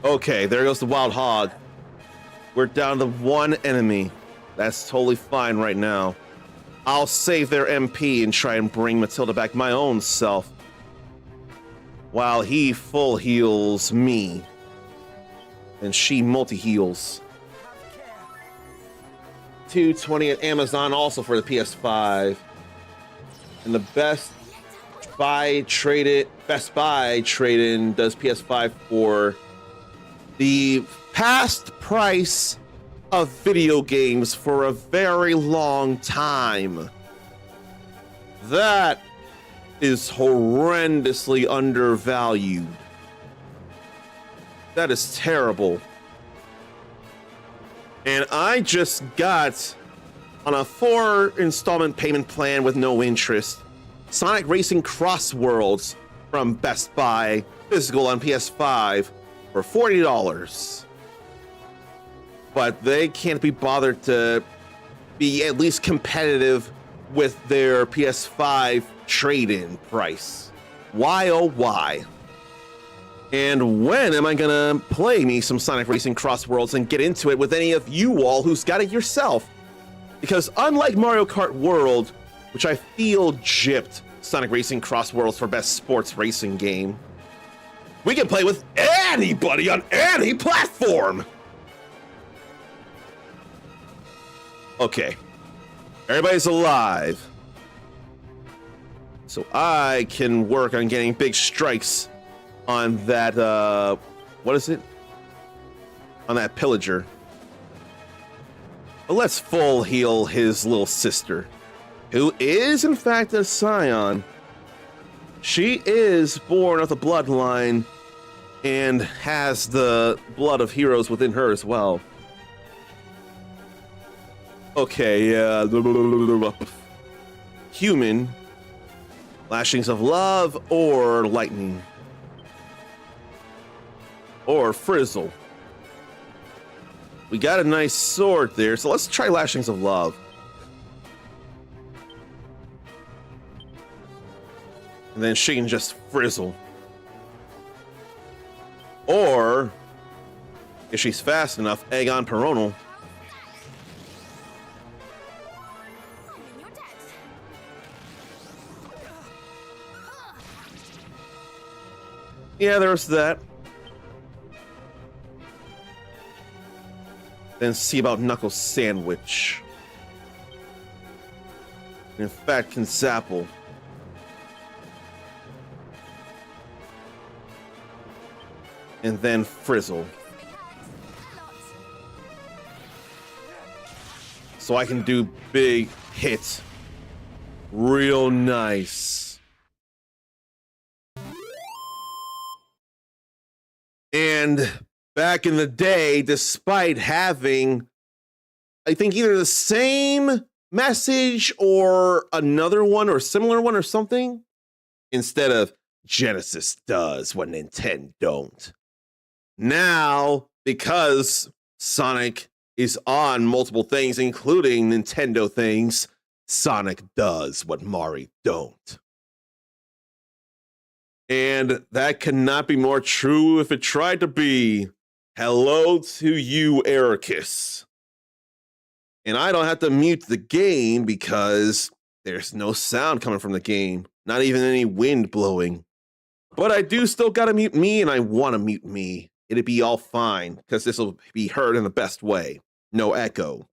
Okay, there goes the Wild Hog. We're down to 1 enemy. That's totally fine right now. I'll save their MP and try and bring Matilda back my own self. While he full heals me. And she multi-heals. $220 at Amazon also for the PS5. And the Best Buy trade-in does PS5 for the past price of video games for a very long time. That is horrendously undervalued. That is terrible. And I just got on a 4-installment payment plan with no interest. Sonic Racing Cross Worlds from Best Buy, physical on PS5 for $40. But they can't be bothered to be at least competitive with their PS5 trade-in price. Why oh why? And when am I gonna play me some Sonic Racing Cross Worlds and get into it with any of you all who's got it yourself? Because unlike Mario Kart World, which I feel gypped Sonic Racing Cross Worlds for best sports racing game, we can play with anybody on any platform! Okay, everybody's alive. So I can work on getting big strikes on that, what is it? On that pillager. But let's full heal his little sister, who is in fact a scion. She is born of the bloodline and has the blood of heroes within her as well. Okay, human, lashings of love, or lightning, or frizzle. We got a nice sword there, so let's try lashings of love. And then she can just frizzle. Or, if she's fast enough, egg on Peronal. Yeah, there's that. Then see about Knuckles Sandwich. In fact, can Zapple. And then Frizzle. So I can do big hits. Real nice. And back in the day, despite having, I think, either the same message or another one or similar one or something, instead of Genesis does what Nintendo don't. Now, because Sonic is on multiple things, including Nintendo things, Sonic does what Mario don't. And that cannot be more true if it tried to be. Hello to you, Ericus. And I don't have to mute the game because there's no sound coming from the game. Not even any wind blowing. But I do still gotta mute me, and I want to mute me. It'd be all fine, because this will be heard in the best way. No echo.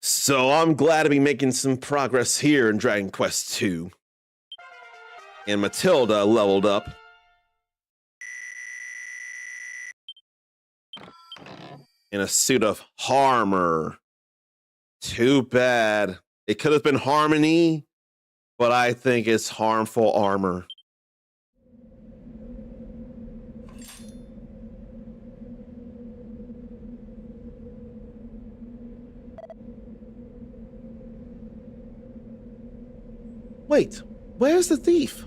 So I'm glad to be making some progress here in Dragon Quest II. And Matilda leveled up. In a suit of armor. Too bad. It could have been Harmony, but I think it's harmful armor. Wait, where's the thief?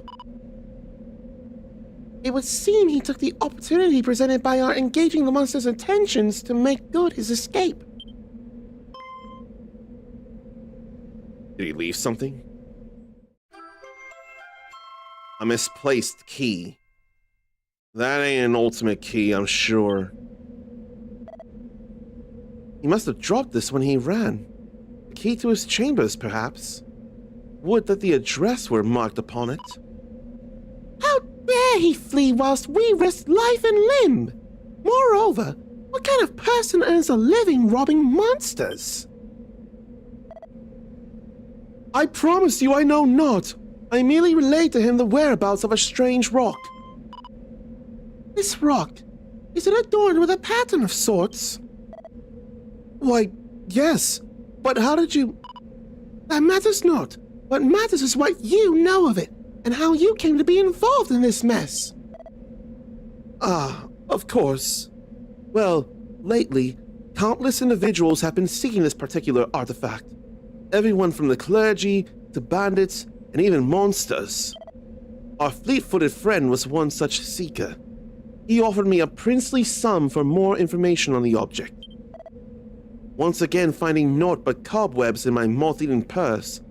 It would seem he took the opportunity presented by our engaging the monster's intentions to make good his escape. Did he leave something? A misplaced key. That ain't an ultimate key, I'm sure. He must have dropped this when he ran. The key to his chambers, perhaps. Would that the address were marked upon it. How dare he flee whilst we risk life and limb? Moreover, what kind of person earns a living robbing monsters? I promise you I know not. I merely relayed to him the whereabouts of a strange rock. This rock, is it adorned with a pattern of sorts? Why, yes. But how did you... That matters not. What matters is what you know of it. and how you came to be involved in this mess. Ah, of course. Well, lately, countless individuals have been seeking this particular artifact. Everyone from the clergy to bandits and even monsters. Our fleet-footed friend was one such seeker. He offered me a princely sum for more information on the object. Once again finding naught but cobwebs in my moth-eaten purse,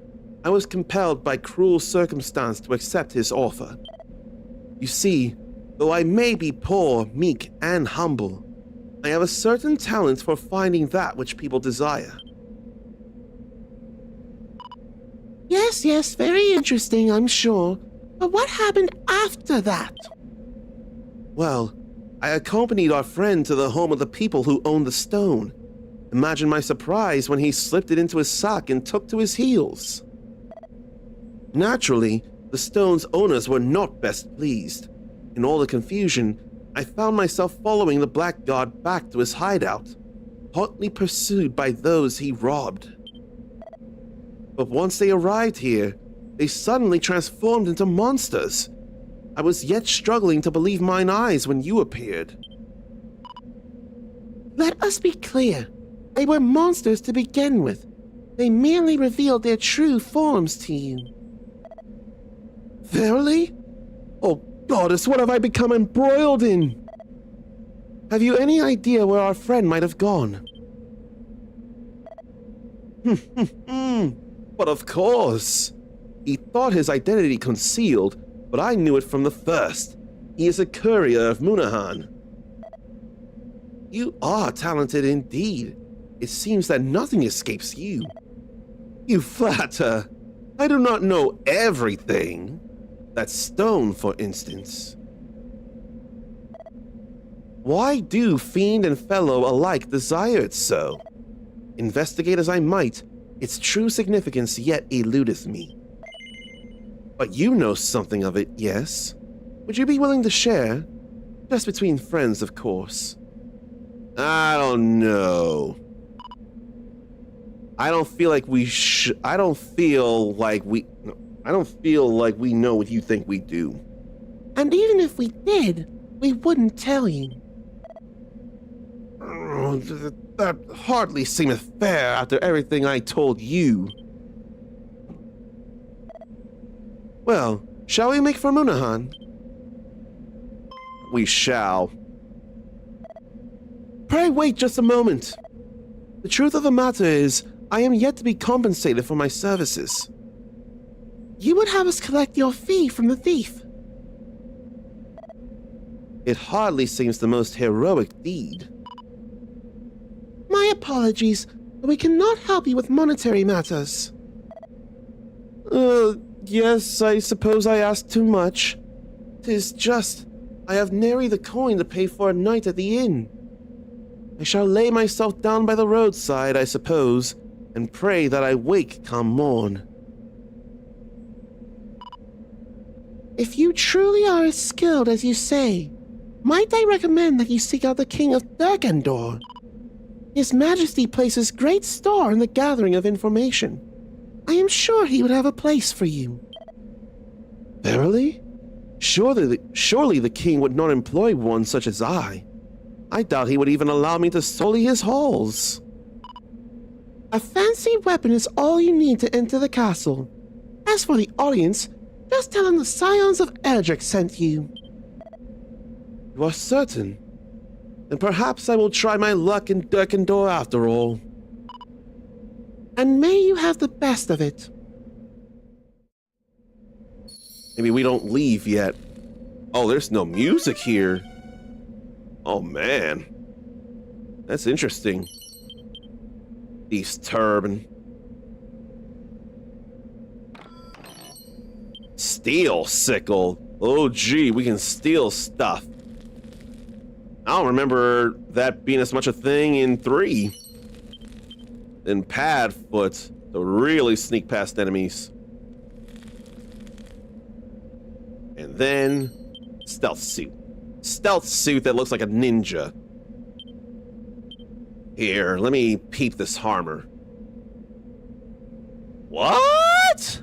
I was compelled by cruel circumstance to accept his offer. You see, though I may be poor, meek, and humble, I have a certain talent for finding that which people desire. Yes, very interesting, I'm sure. But what happened after that? Well, I accompanied our friend to the home of the people who owned the stone. Imagine my surprise when he slipped it into his sock and took to his heels. Naturally, the stone's owners were not best pleased. In all the confusion, I found myself following the black god back to his hideout, hotly pursued by those he robbed. But once they arrived here, they suddenly transformed into monsters. I was yet struggling to believe mine eyes when you appeared. Let us be clear. They were monsters to begin with. They merely revealed their true forms to you. Verily? Oh, goddess, what have I become embroiled in? Have you any idea where our friend might have gone? But of course. He thought his identity concealed, but I knew it from the first. He is a courier of Munahan. You are talented indeed. It seems that nothing escapes you. You flatter. I do not know everything. That stone, for instance. Why do fiend and fellow alike desire it so? Investigate as I might, its true significance yet eludeth me. But you know something of it, yes? Would you be willing to share? Just between friends, of course. I don't know. I don't feel like we know what you think we do. And even if we did, we wouldn't tell you. That hardly seemeth fair after everything I told you. Well, shall we make for Munahan? We shall. Pray wait just a moment. The truth of the matter is, I am yet to be compensated for my services. You would have us collect your fee from the thief. It hardly seems the most heroic deed. My apologies, but we cannot help you with monetary matters. Yes, I suppose I asked too much. 'Tis just, I have nary the coin to pay for a night at the inn. I shall lay myself down by the roadside, I suppose, and pray that I wake come morn. If you truly are as skilled as you say, might I recommend that you seek out the King of Durkandor? His Majesty places great store in the gathering of information. I am sure he would have a place for you. Verily? Surely the king would not employ one such as I. I doubt he would even allow me to sully his halls. A fancy weapon is all you need to enter the castle. As for the audience, just tell them the Scions of ERDRICK sent you. You are certain? Then perhaps I will try my luck in Durkandor after all. And may you have the best of it. Maybe we don't leave yet. Oh, there's no music here. Oh, man. That's interesting. East Turban. Steel sickle. Oh, gee, we can steal stuff. I don't remember that being as much a thing in 3. Then pad foot to really sneak past enemies. And then stealth suit. Stealth suit that looks like a ninja. Here, let me peep this armor. What?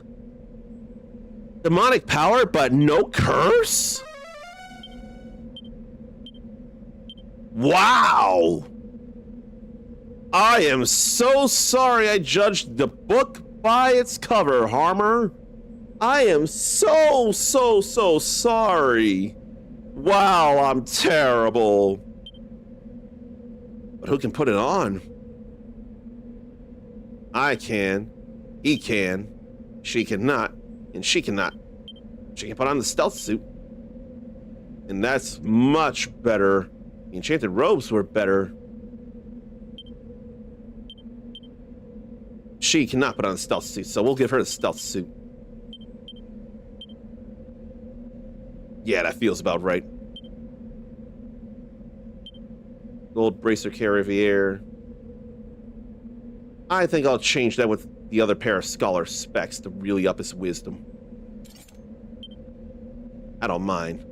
Demonic power, but no curse? Wow! I am so sorry I judged the book by its cover, Harmer. I am so sorry. Wow, I'm terrible. But who can put it on? I can. He can. She cannot. And she cannot. She can put on the stealth suit. And that's much better. The enchanted robes were better. She cannot put on the stealth suit, so we'll give her the stealth suit. Yeah, that feels about right. Gold bracer Riviere. I think I'll change that with the other pair of scholar specs to really up his wisdom. I don't mind.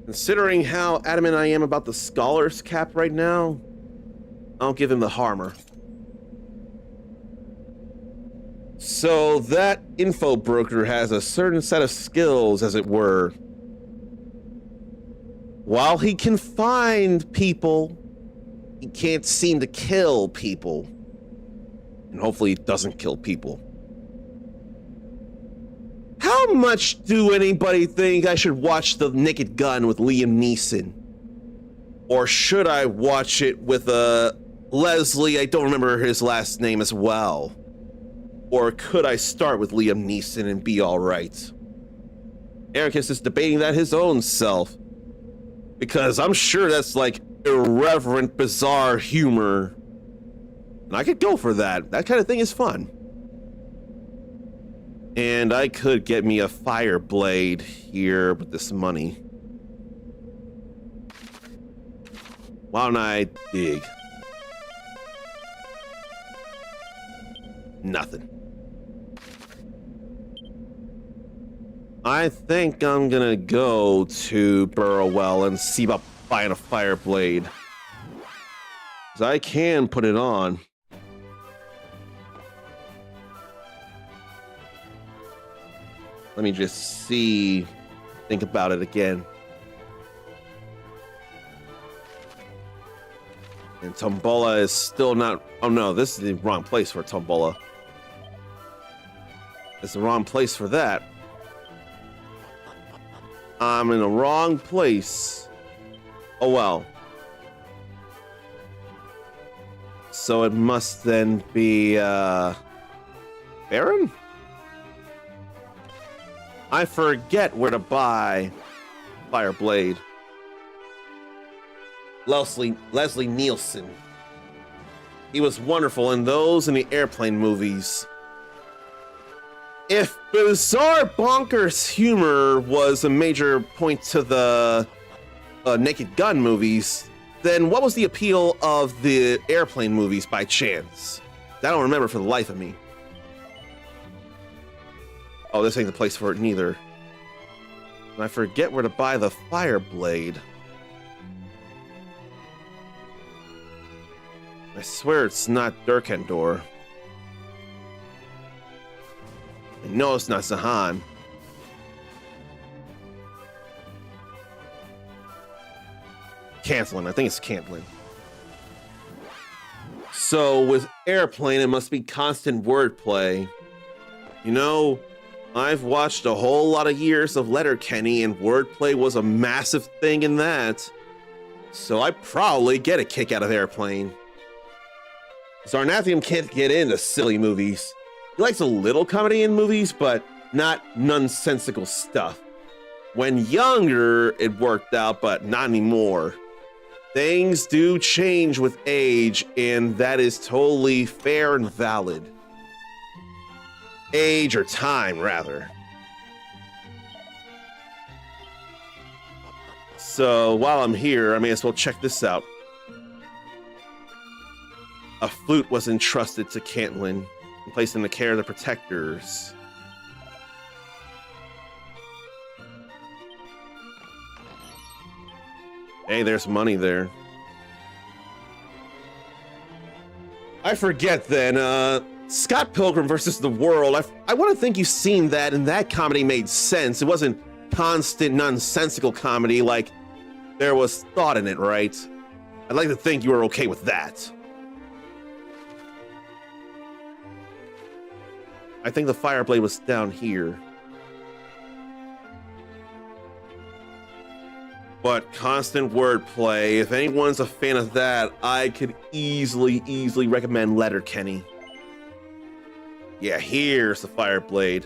Considering how adamant I am about the scholar's cap right now, I'll give him the Harmer. So that info broker has a certain set of skills, as it were. While he can find people, he can't seem to kill people. And hopefully he doesn't kill people. How much do anybody think I should watch The Naked Gun with Liam Neeson? Or should I watch it with Leslie, I don't remember his last name as well? Or could I start with Liam Neeson and be alright? Ericus is debating that his own self. Because I'm sure that's like irreverent, bizarre humor. And I could go for that. That kind of thing is fun. And I could get me a fire blade here with this money. Why don't I dig? Nothing. I think I'm gonna go to Burrowell and see about buying a fire blade. 'Cause I can put it on. Let me just think about it again. And Tombola is still not, oh no, this is the wrong place for Tombola. It's the wrong place for that. I'm in the wrong place. Oh well. So it must then be, Baron? I forget where to buy Fire Blade. Leslie Nielsen. He was wonderful in those and the airplane movies. If bizarre bonkers humor was a major point to the Naked Gun movies, then what was the appeal of the airplane movies by chance? I don't remember for the life of me. Oh, this ain't the place for it neither. And I forget where to buy the fire blade. I swear it's not Durkendor. I know it's not Zahan. Cantlin, I think it's Cantlin. So with airplane, it must be constant wordplay. You know, I've watched a whole lot of years of Letterkenny, and wordplay was a massive thing in that. So I probably get a kick out of airplane. Zarnathium can't get into silly movies. He likes a little comedy in movies, but not nonsensical stuff. When younger, it worked out, but not anymore. Things do change with age, and that is totally fair and valid. Age or time, rather. So while I'm here, I may as well check this out. A flute was entrusted to Cantlin and placed in the care of the protectors. Hey, there's money there. I forget then, Scott Pilgrim versus the World. I want to think you've seen that, and that comedy made sense. It wasn't constant, nonsensical comedy, like there was thought in it, right? I'd like to think you were okay with that. I think the fire blade was down here. But constant wordplay, if anyone's a fan of that, I could easily recommend Letterkenny. Yeah, here's the fire blade.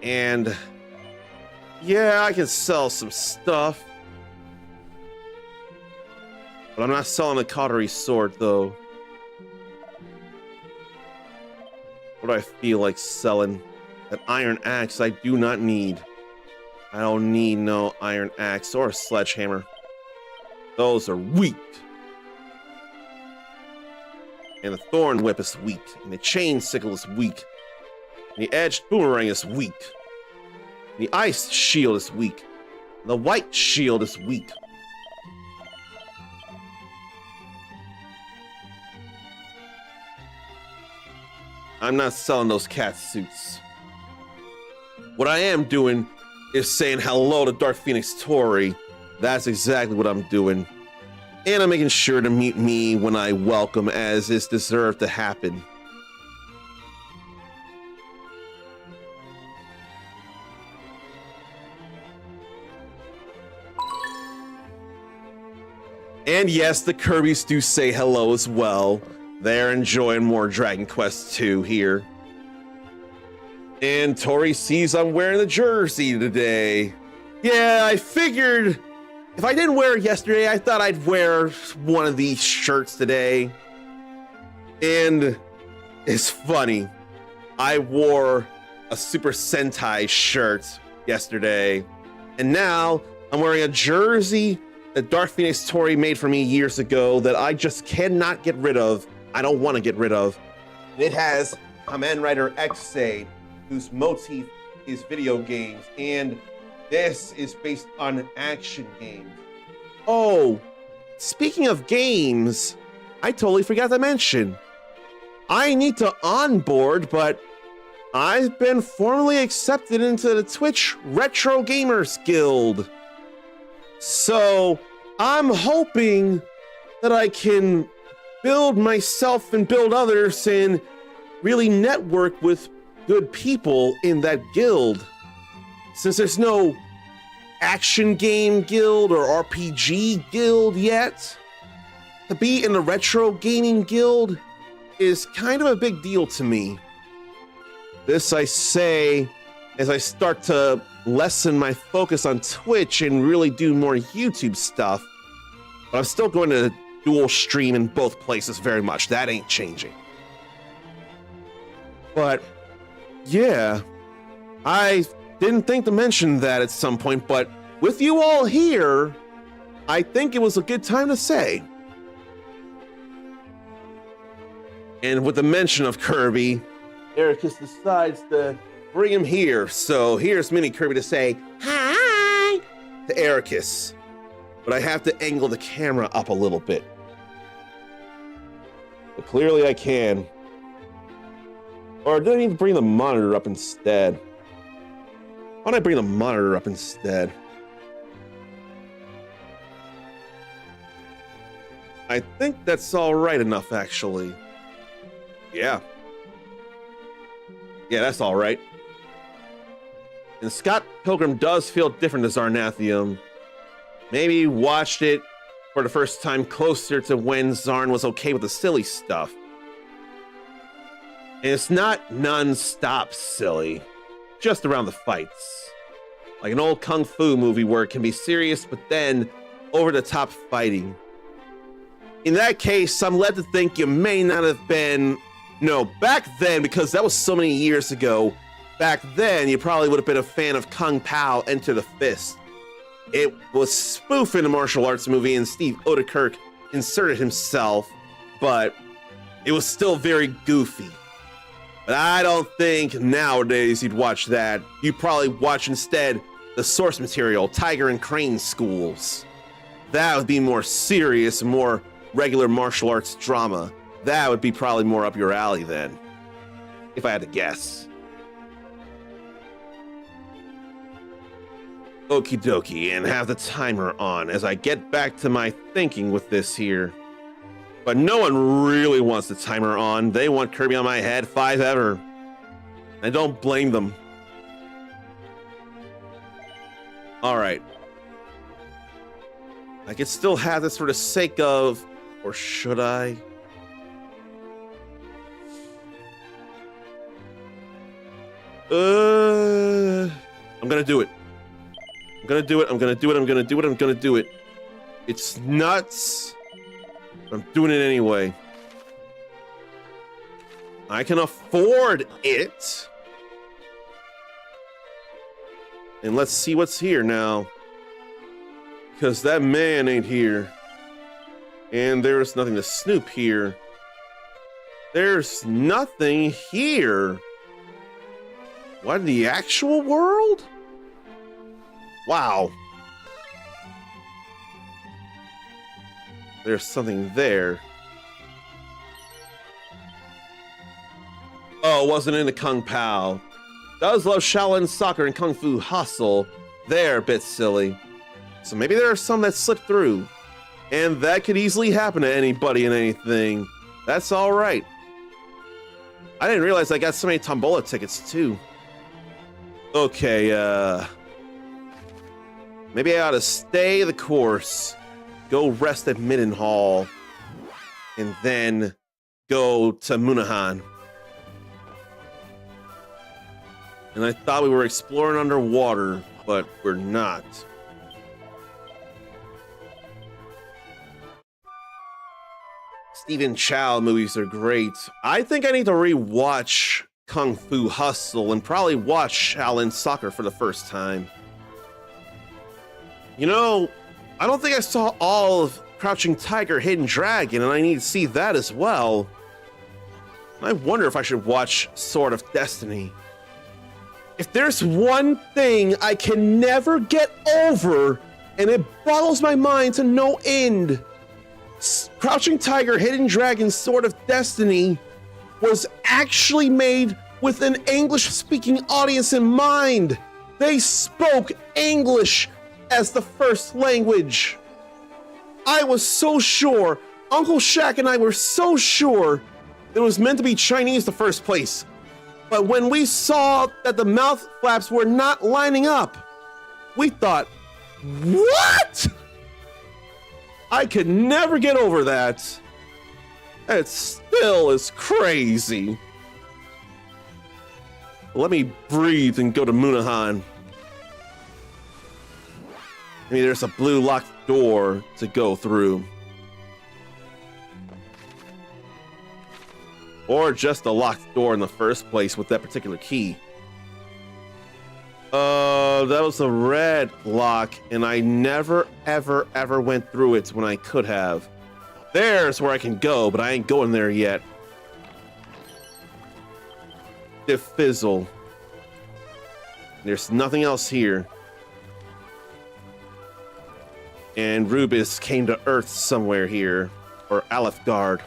And yeah, I can sell some stuff. But I'm not selling a cautery sword, though. What do I feel like selling? An iron axe I do not need. I don't need no iron axe or a sledgehammer. Those are weak. And the thorn whip is weak. And the chain sickle is weak. And the edged boomerang is weak. And the ice shield is weak. And the white shield is weak. I'm not selling those cat suits. What I am doing is saying hello to Dark Phoenix Tori. That's exactly what I'm doing. And I'm making sure to meet me when I welcome, as is deserved to happen. And yes, the Kirbys do say hello as well. They're enjoying more Dragon Quest II here. And Tori sees I'm wearing the jersey today. Yeah, I figured if I didn't wear it yesterday, I thought I'd wear one of these shirts today. And it's funny. I wore a Super Sentai shirt yesterday. And now I'm wearing a jersey that Dark Phoenix Tori made for me years ago that I just cannot get rid of. I don't want to get rid of. It has Kamen Rider X-Aid, whose motif is video games, and this is based on action games. Oh, speaking of games, I totally forgot to mention. I need to onboard, but I've been formally accepted into the Twitch Retro Gamers Guild. So I'm hoping that I can build myself and build others and really network with good people in that guild. Since there's no action game guild or RPG guild yet, to be in the retro gaming guild is kind of a big deal to me. This I say as I start to lessen my focus on Twitch and really do more YouTube stuff. But I'm still going to dual stream in both places very much. That ain't changing. But yeah, I didn't think to mention that at some point, but with you all here, I think it was a good time to say. And with the mention of Kirby, Ericus decides to bring him here. So here's Mini Kirby to say hi to Ericus. But I have to angle the camera up a little bit. But clearly I can. Or do I need to bring the monitor up instead? Why don't I bring the monitor up instead? I think that's all right enough, actually. Yeah. Yeah, that's all right. And Scott Pilgrim does feel different to Zarnathium. Maybe watched it for the first time closer to when Zarn was okay with the silly stuff. And it's not non-stop silly, just around the fights. Like an old kung fu movie where it can be serious, but then over-the-top fighting. In that case, I'm led to think you may not have been, no, back then, because that was so many years ago, back then you probably would have been a fan of Kung Pao Enter the Fist. It was spoofing a martial arts movie and Steve Odekirk inserted himself, but it was still very goofy. But I don't think nowadays you'd watch that. You'd probably watch instead the source material, Tiger and Crane Schools. That would be more serious, more regular martial arts drama. That would be probably more up your alley then, if I had to guess. Okie dokie, and have the timer on as I get back to my thinking with this here. But no one really wants the timer on. They want Kirby on my head, 5 ever. I don't blame them. All right. I could still have this for the sake of, or should I? I'm gonna do it. I'm gonna do it. I'm gonna do it. I'm gonna do it. I'm gonna do it. It's nuts. I'm doing it anyway. I can afford it. And let's see what's here now. Because that man ain't here. And there's nothing to snoop here. There's nothing here. What in the actual world? Wow. There's something there. Oh, it wasn't in the Kung Pao. Does love Shaolin soccer and Kung Fu hustle. They're a bit silly. So maybe there are some that slip through. And that could easily happen to anybody and anything. That's alright. I didn't realize I got so many Tombola tickets too. Okay, maybe I ought to stay the course. Go rest at Middenhall. And then go to Munahan. And I thought we were exploring underwater, but we're not. Stephen Chow movies are great. I think I need to rewatch Kung Fu Hustle and probably watch Shaolin Soccer for the first time. You know, I don't think I saw all of Crouching Tiger, Hidden Dragon, and I need to see that as well. I wonder if I should watch Sword of Destiny. If there's one thing I can never get over, and it boggles my mind to no end, Crouching Tiger, Hidden Dragon, Sword of Destiny was actually made with an English-speaking audience in mind. They spoke English as the first language. I was so sure, Uncle Shaq and I were so sure it was meant to be Chinese the first place. But when we saw that the mouth flaps were not lining up, we thought, what? I could never get over that. It still is crazy. Let me breathe and go to Munahan. Maybe there's a blue locked door to go through. Or just a locked door in the first place with that particular key. That was a red lock, and I never, ever, ever went through it when I could have. There's where I can go, but I ain't going there yet. Fizzle. There's nothing else here. And Rubis came to Earth somewhere here, or Alefgard.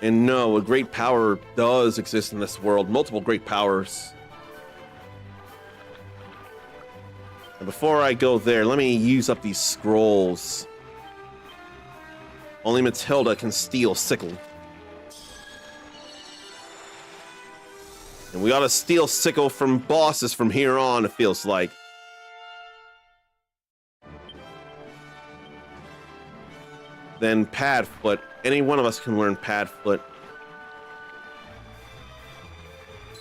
And no, a great power does exist in this world, multiple great powers. And before I go there, let me use up these scrolls. Only Matilda can steal Sickle. And we ought to steal Sickle from bosses from here on, it feels like. Then Padfoot. Any one of us can learn Padfoot.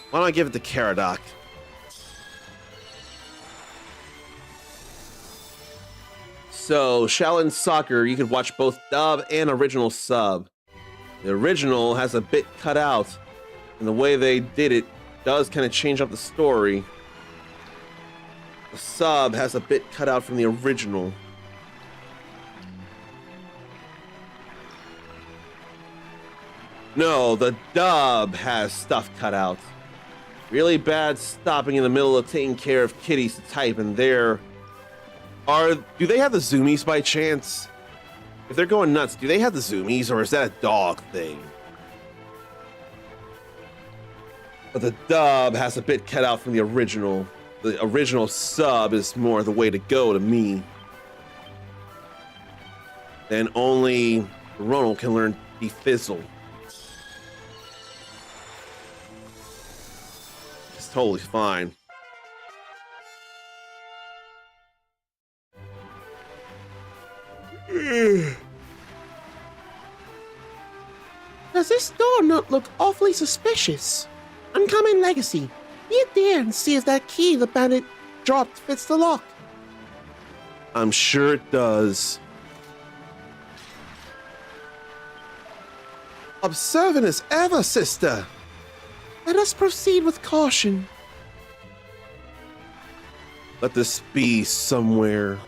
Why don't I give it to Caradoc? So, Shaolin Soccer, you could watch both dub and original sub. The original has a bit cut out, and the way they did it does kind of change up the story. The sub has a bit cut out from the original. No, the dub has stuff cut out. Really bad stopping in the middle of taking care of kitties to type, and do they have the zoomies by chance? If they're going nuts, do they have the zoomies, or is that a dog thing? But the dub has a bit cut out from the original. The original sub is more the way to go to me. Then only Ronald can learn Defizzle. It's totally fine. Does this door not look awfully suspicious? Uncommon Legacy. Be there and see if that key the bandit dropped fits the lock. I'm sure it does. Observant as ever, sister. Let us proceed with caution. Let this be somewhere.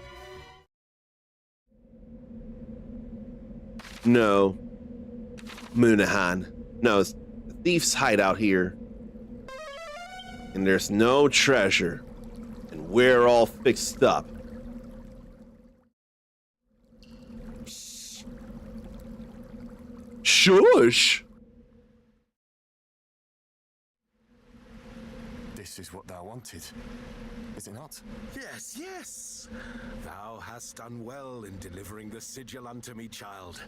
No. Moonahan. No, it's the thief's hideout here. And there's no treasure. And we're all fixed up. Shush! This is what thou wanted, is it not? Yes, yes. Thou hast done well in delivering the sigil unto me, child.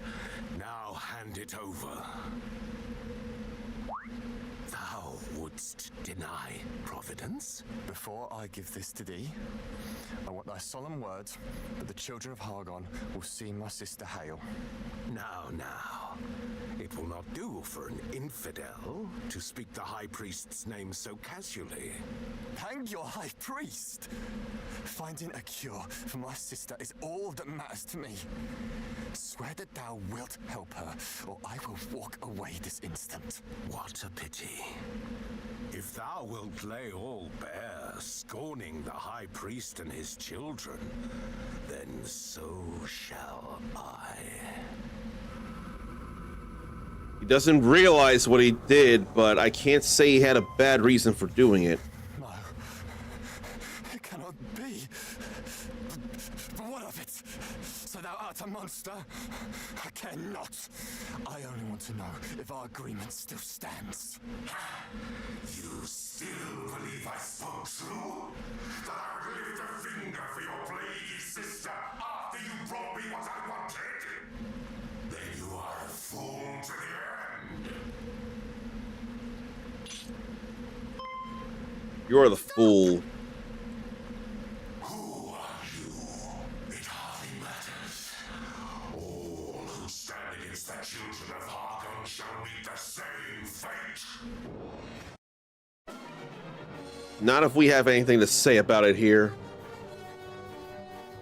Now hand it over. Thou wouldst deny Providence? Before I give this to thee, I want thy solemn word that the children of Hargon will see my sister Hale. Now, now. It will not do for an infidel to speak the High Priest's name so casually. Hang your High Priest! Finding a cure for my sister is all that matters to me. Swear that thou wilt help her, or I will walk away this instant. What a pity. If thou wilt lay all bare, scorning the High Priest and his children, then so shall I. He doesn't realize what he did, but I can't say he had a bad reason for doing it. No, it cannot be. But what of it? So thou art a monster? I care not. I only want to know if our agreement still stands. You still believe I spoke true? That I would lift a finger for your plaguey sister after you brought me what I wanted? Then you are a fool to the end. You're the fool. Who are you? It hardly matters. All who stand against the children of Hargon shall meet the same fate. Not if we have anything to say about it here.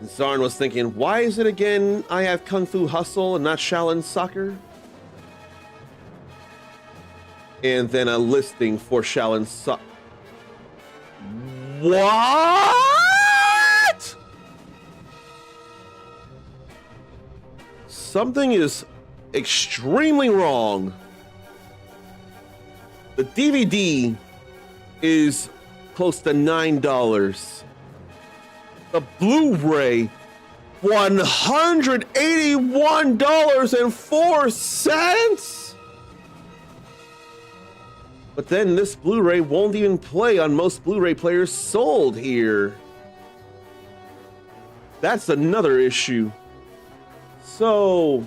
And Zarn was thinking, why is it again I have Kung Fu Hustle and not Shaolin Soccer? And then a listing for Shaolin Soccer. What? Something is extremely wrong. The DVD is close to $9. The Blu-ray, $181.04. But then this Blu-ray won't even play on most Blu-ray players sold here. That's another issue. So,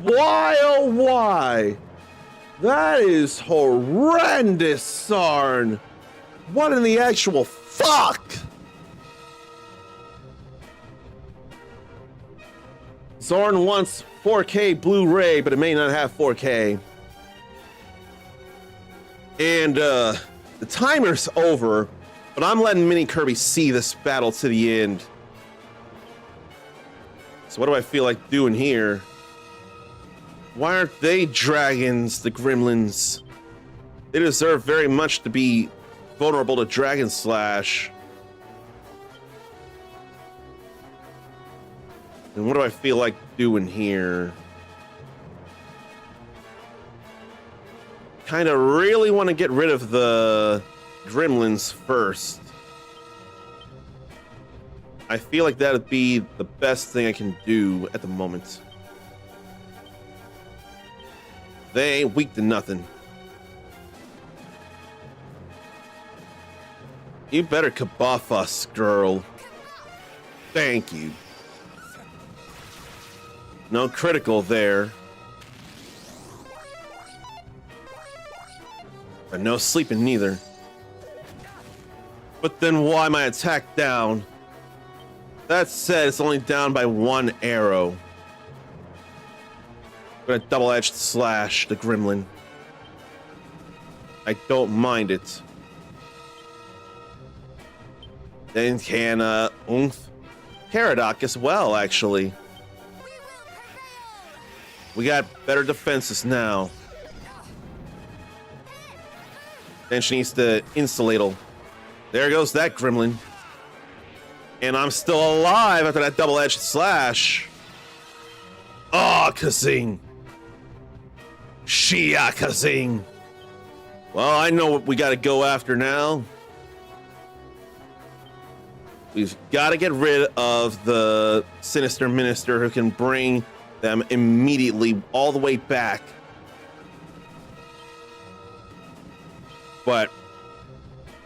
why oh why? That is horrendous, Sarn. What in the actual fuck? Zorn wants 4K Blu-ray, but it may not have 4K. And the timer's over, but I'm letting Mini Kirby see this battle to the end. So what do I feel like doing here? Why aren't they dragons, the gremlins? They deserve very much to be vulnerable to Dragon Slash. And what do I feel like doing here? Kind of really want to get rid of the gremlins first. I feel like that would be the best thing I can do at the moment. They ain't weak to nothing. You better kabuff us, girl. Thank you. No critical there. But no sleeping neither. But then why my attack down? That said, it's only down by 1 arrow. I'm gonna double-edged slash the gremlin. I don't mind it. Then can oomph Paradox as well, actually. We got better defenses now. Then she needs to insulate. There goes that gremlin. And I'm still alive after that double-edged slash. Oh, Kazing. Shia Kazing. Well, I know what we gotta go after now. We've got to get rid of the Sinister Minister who can bring them immediately all the way back. But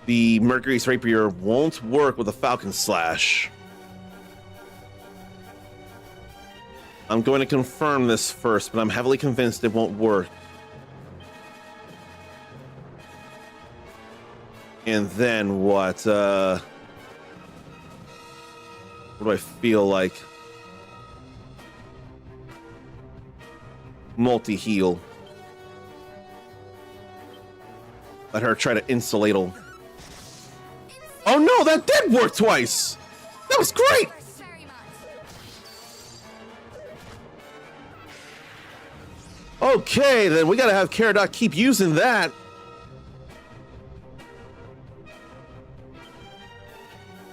the Mercury's Rapier won't work with a Falcon Slash. I'm going to confirm this first, but I'm heavily convinced it won't work. And then what? What do I feel like? Multi-heal. Let her try to insulate. Oh no, that did work twice! That was great! Okay, then we gotta have Caradoc keep using that.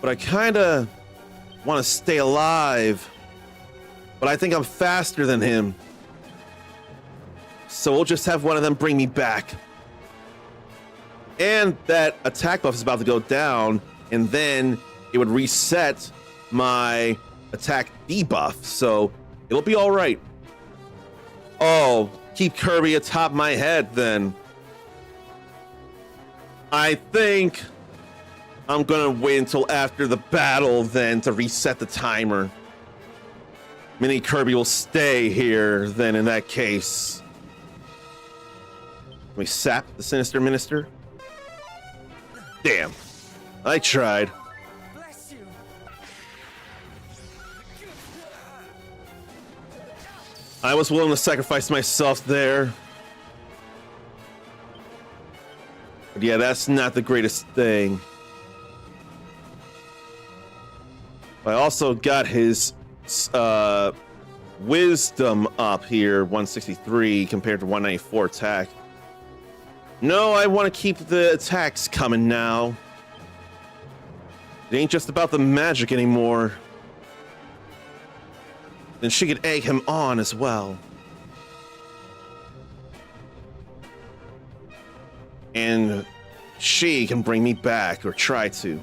But I kinda want to stay alive, but I think I'm faster than him, so we'll just have one of them bring me back. And that attack buff is about to go down, and then it would reset my attack debuff, so it'll be all right. Oh, keep Kirby atop my head then. I think I'm gonna wait until after the battle then to reset the timer. Mini Kirby will stay here then in that case. Can we sap the Sinister Minister? Damn. I tried. Bless you. I was willing to sacrifice myself there. But yeah, that's not the greatest thing. I also got his wisdom up here, 163 compared to 194 attack. No, I want to keep the attacks coming now. It ain't just about the magic anymore. Then she could egg him on as well. And she can bring me back, or try to.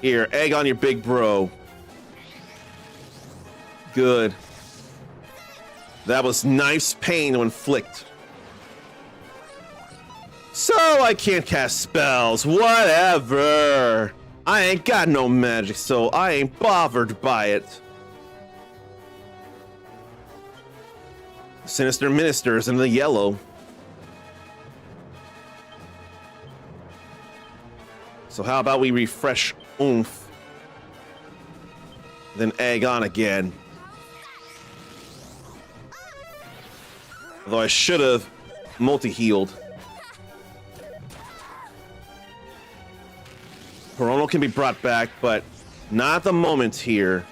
Here, egg on your big bro. Good. That was nice pain to inflict. So I can't cast spells. Whatever. I ain't got no magic, so I ain't bothered by it. Sinister Minister is in the yellow. So how about we refresh oomph, then egg on again. Although I should have multi-healed. Coronal can be brought back, but not at the moment here.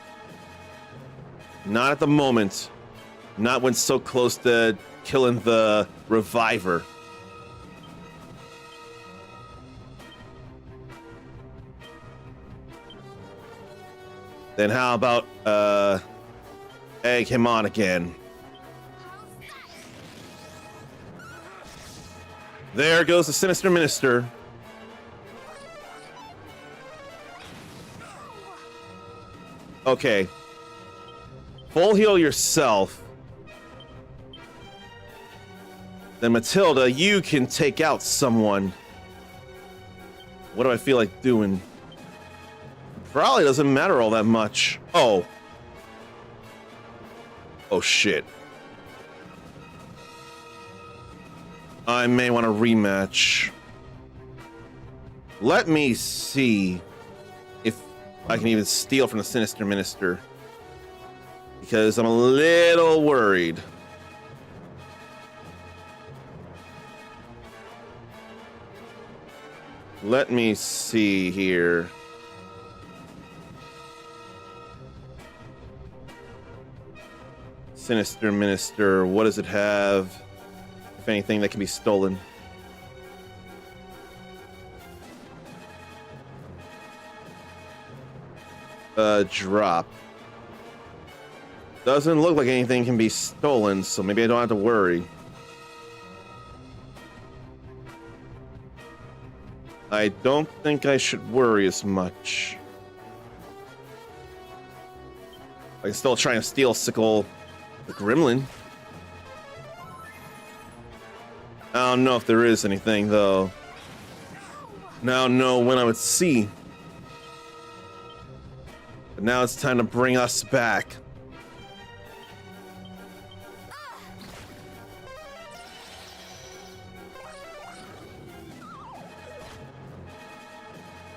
Not at the moment. Not when so close to killing the Reviver. Then how about egg him on again? There goes the Sinister Minister. Okay. Full heal yourself. Then Matilda, you can take out someone. What do I feel like doing? Probably doesn't matter all that much. Oh. Oh shit. I may want a rematch. Let me see if I can even steal from the Sinister Minister. Because I'm a little worried. Let me see here. Sinister Minister, what does it have? If anything that can be stolen. Drop. Doesn't look like anything can be stolen, so maybe I don't have to worry. I don't think I should worry as much. I can still try and steal Sickle the Gremlin. I don't know if there is anything, though. Now I know when I would see. But now it's time to bring us back.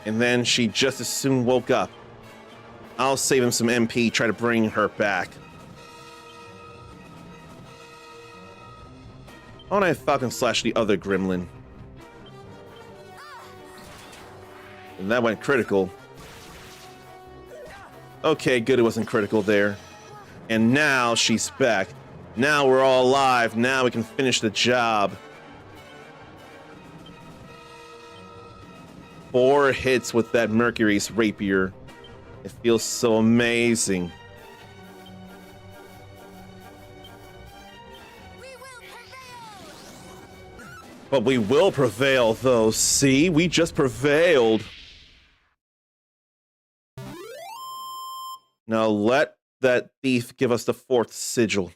And then she just as soon woke up. I'll save him some MP, try to bring her back. Why don't I Falcon Slash the other Gremlin? And that went critical. Okay, good, it wasn't critical there. And now she's back. Now we're all alive. Now we can finish the job. 4 hits with that Mercury's rapier. It feels so amazing. But we will prevail, though. See, we just prevailed. Now let that thief give us the 4th sigil.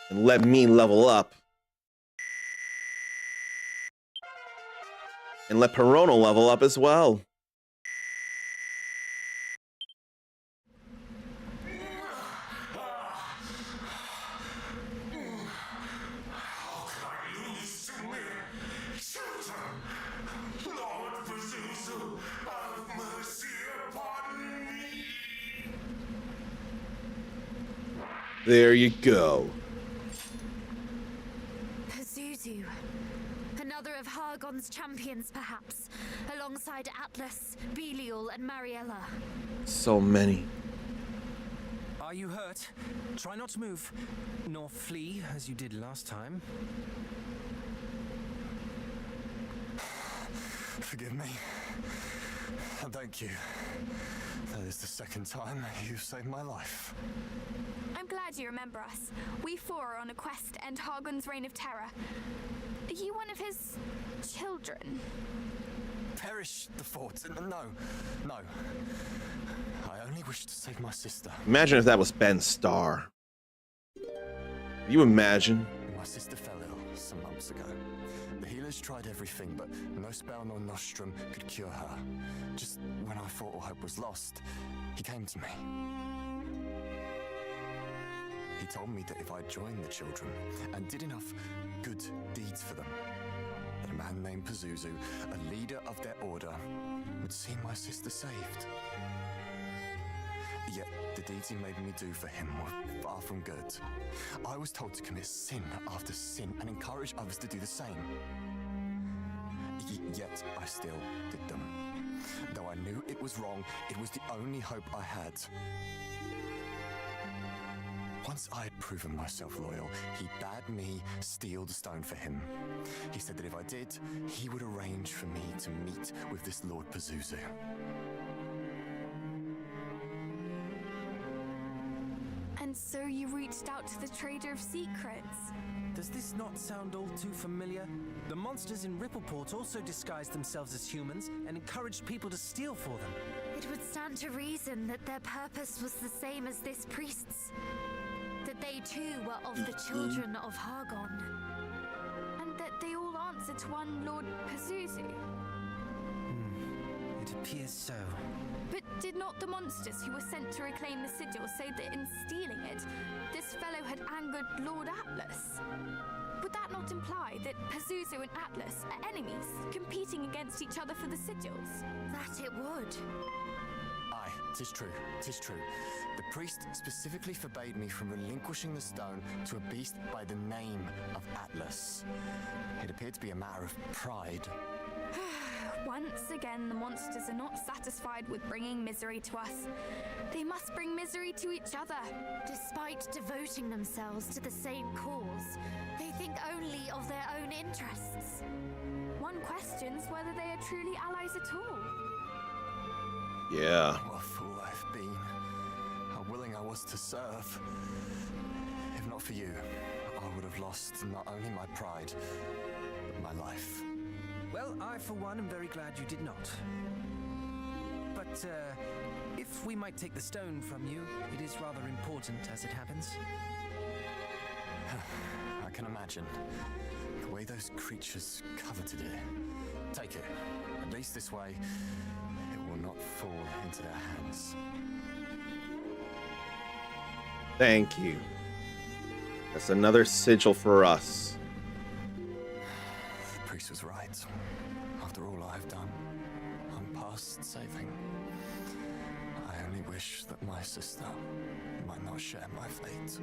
And let me level up. And let Perona level up as well. How can I lose to mere children? Lord Pazuzu, have mercy upon me. There you go. Pazuzu. Another of Hargon's champions, perhaps, alongside Atlas, Belial, and Mariella. So many. Are you hurt? Try not to move, nor flee as you did last time. Forgive me. And thank you. That is the 2nd time you've saved my life. I'm glad you remember us. We 4 are on a quest to end Hargon's reign of terror. Are you one of his children? Perish the thoughts. No. I only wish to save my sister. Imagine if that was Ben Starr. You imagine? My sister fell ill some months ago. The healers tried everything, but no spell nor nostrum could cure her. Just when I thought all hope was lost, he came to me. He told me that if I joined the children and did enough good deeds for them, that a man named Pazuzu, a leader of their order, would see my sister saved. Yet the deeds he made me do for him were far from good. I was told to commit sin after sin and encourage others to do the same. Yet I still did them. Though I knew it was wrong, it was the only hope I had. Once I had proven myself loyal, he bade me steal the stone for him. He said that if I did, he would arrange for me to meet with this Lord Pazuzu. And so you reached out to the Trader of Secrets. Does this not sound all too familiar? The monsters in Rippleport also disguised themselves as humans and encouraged people to steal for them. It would stand to reason that their purpose was the same as this priest's. That they too were of the children of Hargon. And that they all answer to one Lord Pazuzu. It appears so. But did not the monsters who were sent to reclaim the sigil say that in stealing it, this fellow had angered Lord Atlas? Would that not imply that Pazuzu and Atlas are enemies, competing against each other for the sigils? That it would. Aye, 'tis true, 'tis true. The priest specifically forbade me from relinquishing the stone to a beast by the name of Atlas. It appeared to be a matter of pride. Once again, the monsters are not satisfied with bringing misery to us. They must bring misery to each other. Despite devoting themselves to the same cause, they think only of their own interests. One questions whether they are truly allies at all. Yeah. What a fool I've been. How willing I was to serve. If not for you, I would have lost not only my pride, but my life. Well, I, for one, am very glad you did not. But, if we might take the stone from you, it is rather important as it happens. I can imagine. The way those creatures coveted it. Take it. At least this way, it will not fall into their hands. Thank you. That's another sigil for us. The priest was right. After all I've done, I'm past saving. I only wish that my sister might not share my fate.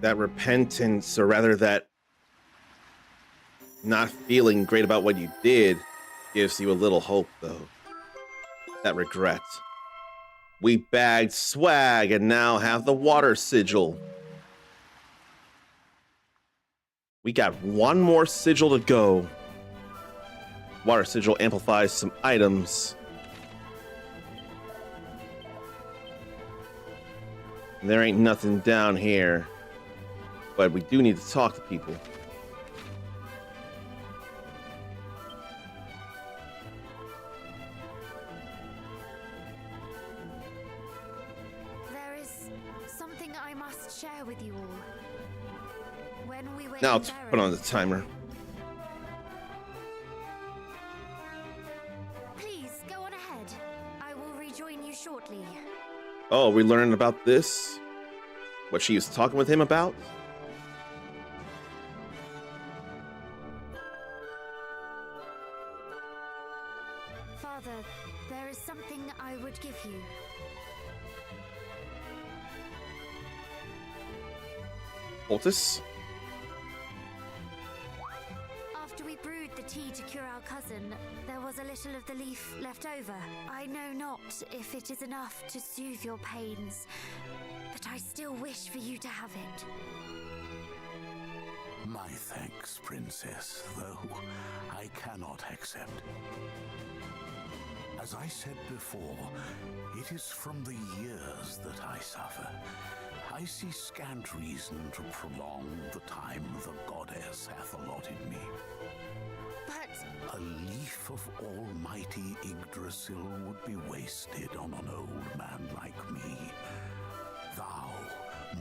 That repentance, or rather that not feeling great about what you did, gives you a little hope, though. That regret. We bagged swag and now have the water sigil. We got one more sigil to go. Water sigil amplifies some items. And there ain't nothing down here. But we do need to talk to people. There is something I must share with you all. When we were Now in let's Barrow- put on the timer. Please go on ahead. I will rejoin you shortly. Oh, we learned about this? What she was talking with him about? Father, there is something I would give you. Poultice? After we brewed the tea to cure our cousin, there was a little of the leaf left over. I know not if it is enough to soothe your pains, but I still wish for you to have it. My thanks, Princess, though I cannot accept. As I said before, it is from the years that I suffer. I see scant reason to prolong the time the goddess hath allotted me. But A leaf of almighty Yggdrasil would be wasted on an old man like me. Thou,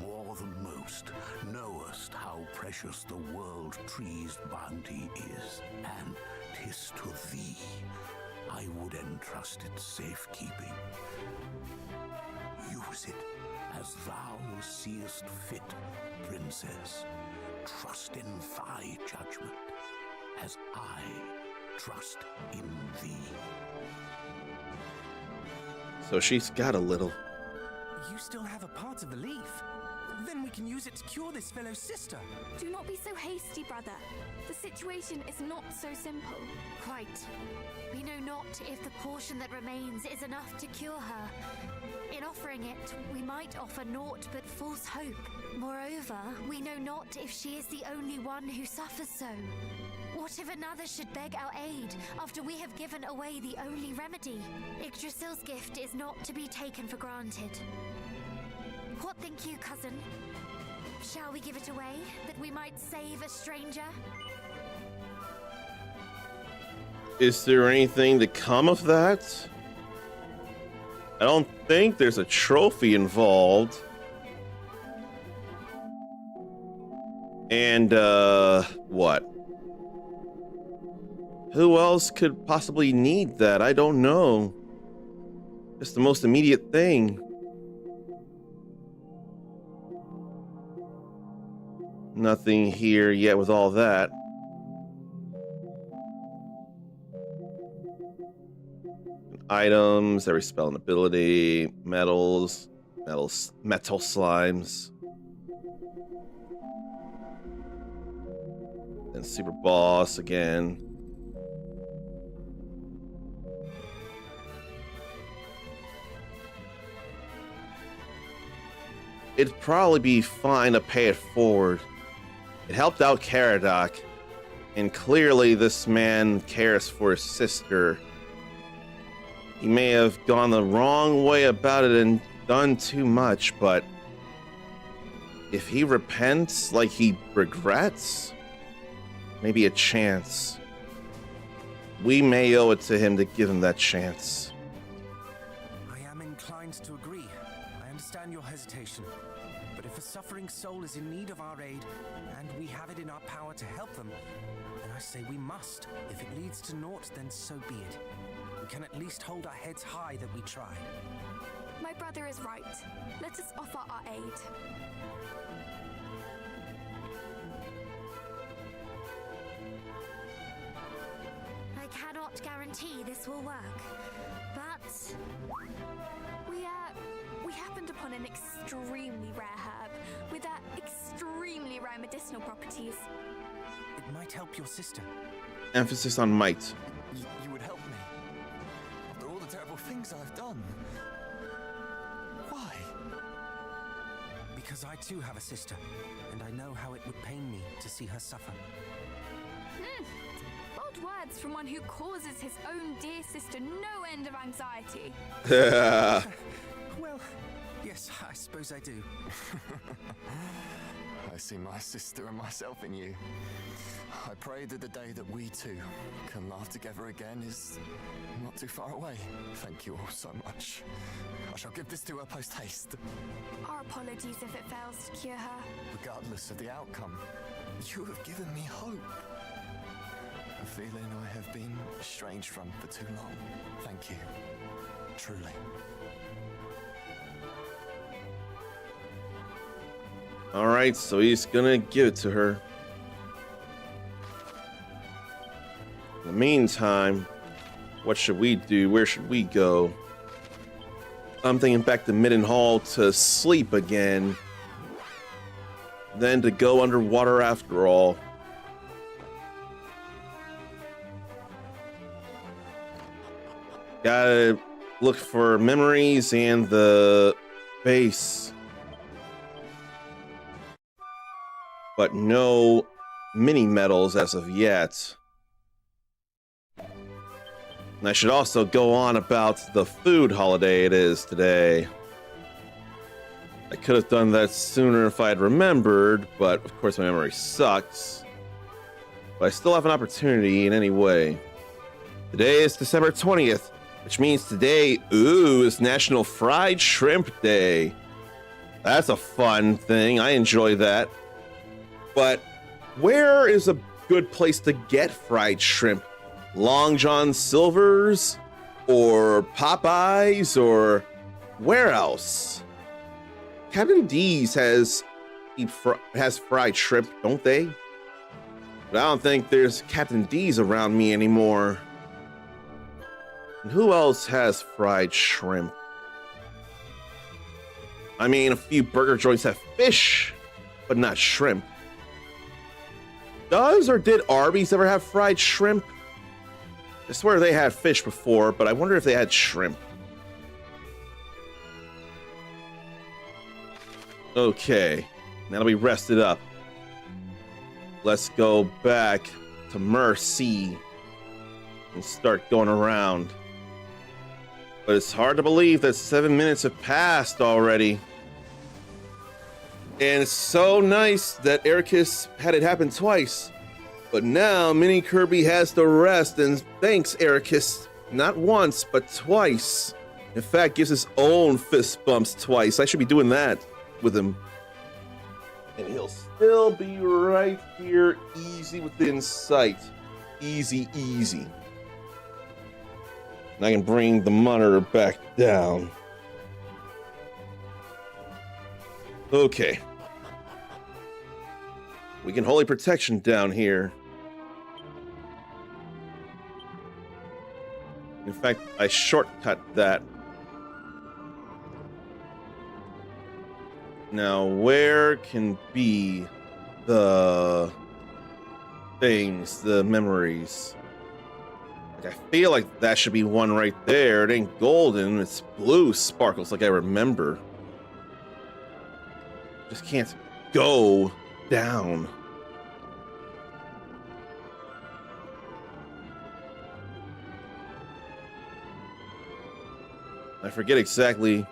more than most, knowest how precious the world tree's bounty is, and 'tis to thee I would entrust its safekeeping. Use it as thou seest fit, Princess. Trust in thy judgment, as I trust in thee. So she's got a little. You still have a part of the leaf. Then we can use it to cure this fellow's sister. Do not be so hasty, brother. The situation is not so simple. quite. We know not if the portion that remains is enough to cure her. In offering it, we might offer naught but false hope. Moreover, we know not if she is the only one who suffers so. What if another should beg our aid after we have given away the only remedy? Yggdrasil's gift is not to be taken for granted. What think you, cousin? Shall we give it away, that we might save a stranger? Is there anything to come of that? I don't think there's a trophy involved. And, what? Who else could possibly need that? I don't know. It's the most immediate thing. Nothing here yet with all that. Items, every spell and ability, metal slimes. And super boss again. It'd probably be fine to pay it forward. It helped out ERDRICK, and clearly this man cares for his sister. He may have gone the wrong way about it and done too much, but if he repents like he regrets, maybe a chance. We may owe it to him to give him that chance. I am inclined to agree. I understand your hesitation. But if a suffering soul is in need of our aid, and we have it in our power to help them, then I say we must. If it leads to naught, then so be it. We can at least hold our heads high that we tried. My brother is right. Let us offer our aid. I cannot guarantee this will work, but We happened upon an extremely rare herb with extremely rare medicinal properties. It might help your sister. Emphasis on might. You would help me? After all the terrible things I've done? Why? Because I too have a sister, and I know how it would pain me to see her suffer. Bold words from one who causes his own dear sister no end of anxiety. Well, yes, I suppose I do. I see my sister and myself in you. I pray that the day that we two can laugh together again is not too far away. Thank you all so much. I shall give this to her post-haste. Our apologies if it fails to cure her. Regardless of the outcome, you have given me hope. A feeling I have been estranged from for too long. Thank you. Truly. Alright, so he's gonna give it to her. In the meantime, what should we do? Where should we go? I'm thinking back to Midden Hall to sleep again. Then to go underwater after all. Gotta look for memories and the base. But no mini medals as of yet. And I should also go on about the food holiday it is today. I could have done that sooner if I had remembered, but of course my memory sucks. But I still have an opportunity in any way. Today is December 20th, which means today, is National Fried Shrimp Day. That's a fun thing. I enjoy that. But where is a good place to get fried shrimp? Long John Silver's? Or Popeyes? Or where else? Captain D's has fried shrimp, don't they? But I don't think there's Captain D's around me anymore. And who else has fried shrimp? I mean, a few burger joints have fish, but not shrimp. Does or did Arby's ever have fried shrimp? I swear they had fish before, but I wonder if they had shrimp. Okay, now that we rested up, let's go back to Mercy and start going around. But it's hard to believe that 7 minutes have passed already. And it's so nice that Ericus had it happen twice. But now Mini Kirby has to rest, and thanks, Ericus. Not once, but twice. In fact, gives his own fist bumps twice. I should be doing that with him. And he'll still be right here, easy within sight. Easy, easy. And I can bring the monitor back down. Okay. We can Holy Protection down here. In fact, I shortcut that. Now, where can be the things, the memories? Like, I feel like that should be one right there. It ain't golden, it's blue sparkles like I remember. Just can't go down. I forget exactly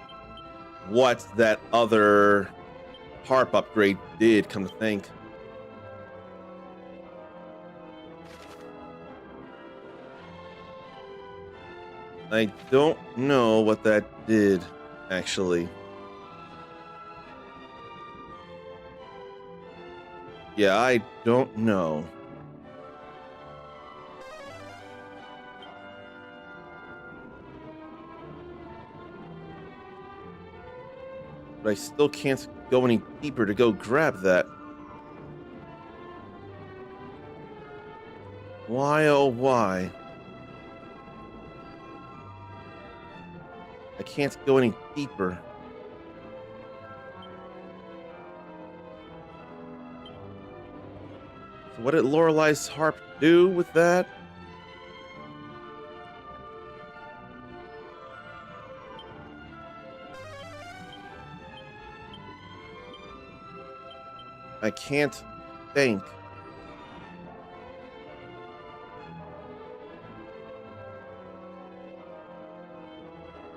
what that other harp upgrade did, come to think. I don't know what that did, actually. Yeah, I don't know. But I still can't go any deeper to go grab that. Why, oh why? I can't go any deeper. So what did Lorelei's harp do with that? I can't think.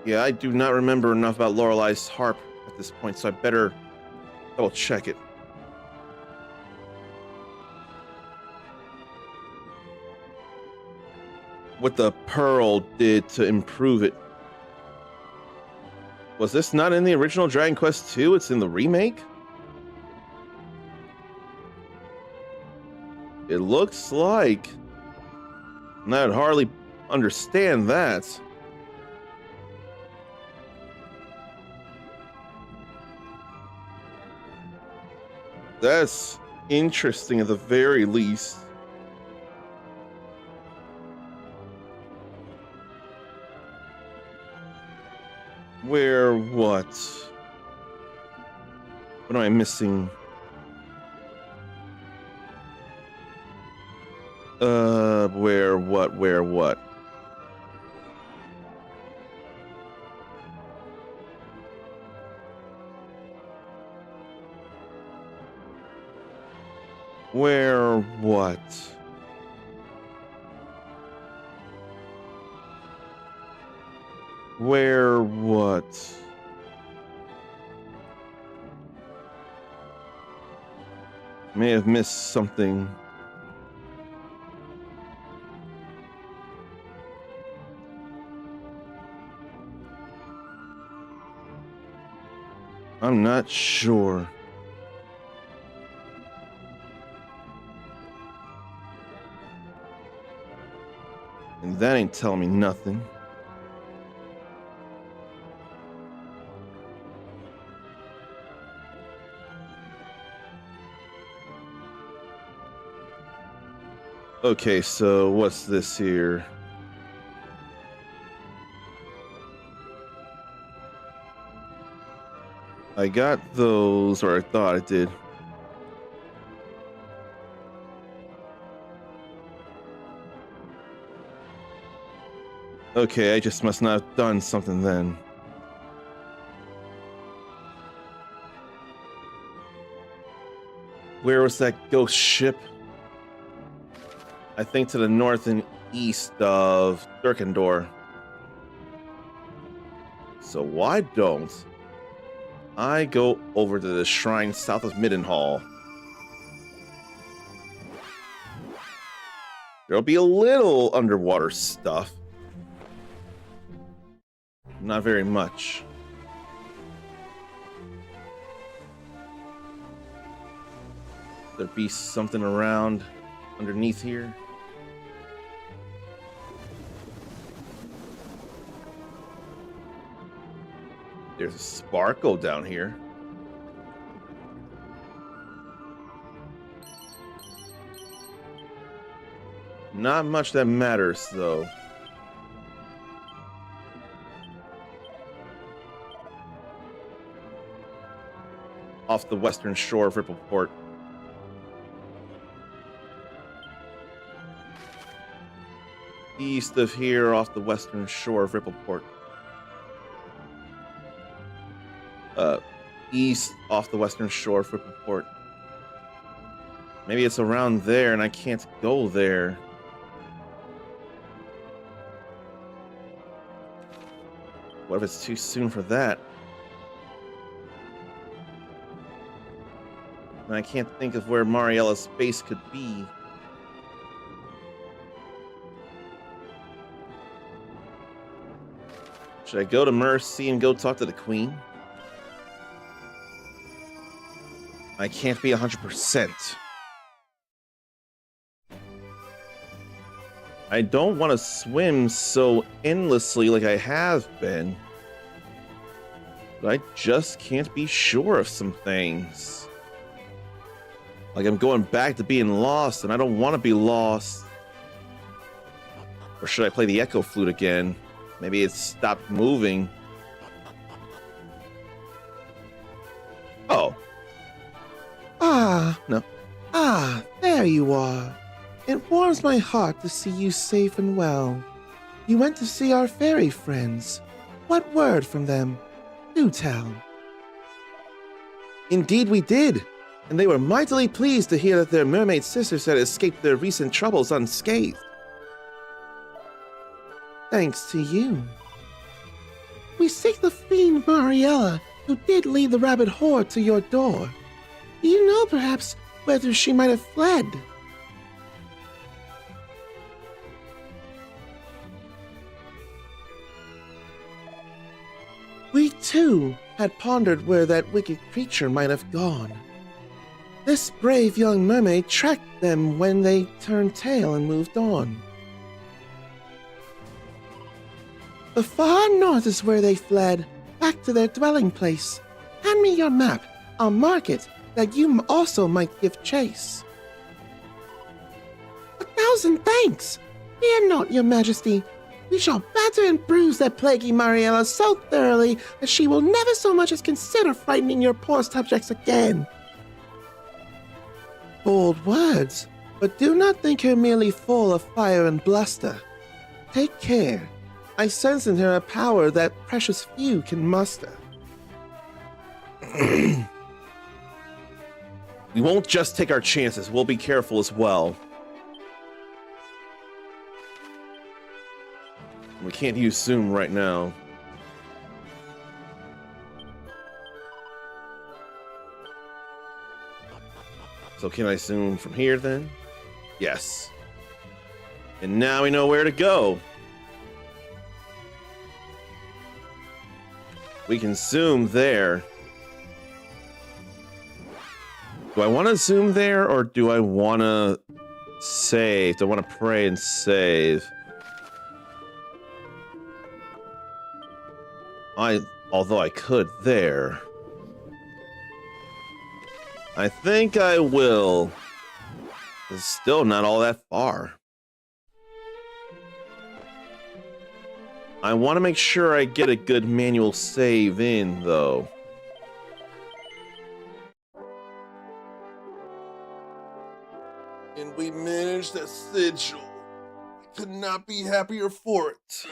Yeah, I do not remember enough about Lorelei's harp at this point, so I better double check it. What the pearl did to improve it. Was this not in the original Dragon Quest II? It's in the remake? It looks like. And I'd hardly understand that. That's interesting at the very least. Where what? What am I missing? Where what? Where what? Where what? Where what? May have missed something. I'm not sure. And that ain't telling me nothing. Okay, so what's this here? I got those, or I thought I did. Okay, I just must not have done something then. Where was that ghost ship? I think to the north and east of Durkendor. So why don't I go over to the shrine south of Middenhall? There'll be a little underwater stuff. Not very much. There be something around underneath here. There's a sparkle down here. Not much that matters, though. Off the western shore of Rippleport. East of here, off the western shore of Rippleport. East off the western shore of Rippleport. Maybe it's around there and I can't go there. What if it's too soon for that? And I can't think of where Mariella's base could be. Should I go to Mercy and go talk to the Queen? I can't be 100%. I don't want to swim so endlessly like I have been. But I just can't be sure of some things. Like I'm going back to being lost, and I don't want to be lost. Or should I play the echo flute again? Maybe it's stopped moving. Oh. No. There you are. It warms my heart to see you safe and well. You went to see our fairy friends. What word from them? Do tell. Indeed we did, and they were mightily pleased to hear that their mermaid sisters had escaped their recent troubles unscathed. Thanks to you. We seek the fiend Mariella, who did lead the rabbit horde to your door. Do you know, perhaps, whether she might have fled? We, too, had pondered where that wicked creature might have gone. This brave young mermaid tracked them when they turned tail and moved on. The far north is where they fled, back to their dwelling place. Hand me your map. I'll mark it, that you also might give chase. 1,000 thanks! Fear not, your majesty. We shall batter and bruise that plaguey Mariella so thoroughly that she will never so much as consider frightening your poor subjects again. Bold words, but do not think her merely full of fire and bluster. Take care. I sense in her a power that precious few can muster. We won't just take our chances, we'll be careful as well. We can't use Zoom right now. So can I zoom from here then? Yes. And now we know where to go. We can zoom there. Do I want to zoom there, or do I want to save? Do I want to pray and save? Although I could there. I think I will. It's still not all that far. I want to make sure I get a good manual save in, though. And we managed that sigil. I could not be happier for it.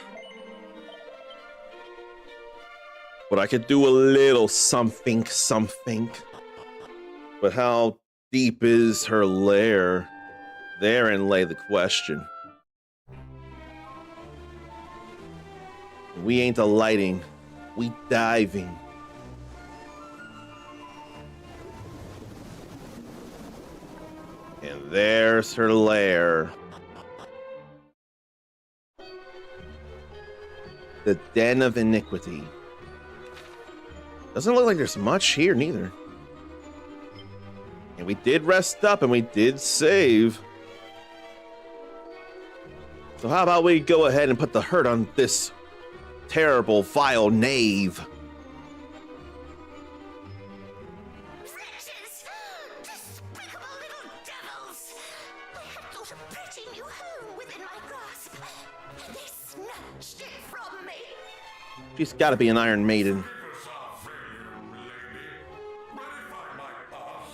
But I could do a little something. But how deep is her lair? Therein lay the question. We ain't alighting, we diving. And there's her lair. The Den of Iniquity. Doesn't look like there's much here, neither. And we did rest up and we did save. So how about we go ahead and put the hurt on this terrible, vile knave? Wretches! Despicable little devils! I had thought of bringing you home within my grasp, and they snatched it from me. She's got to be an Iron Maiden. Forgive us our failure, lady. But if I might ask,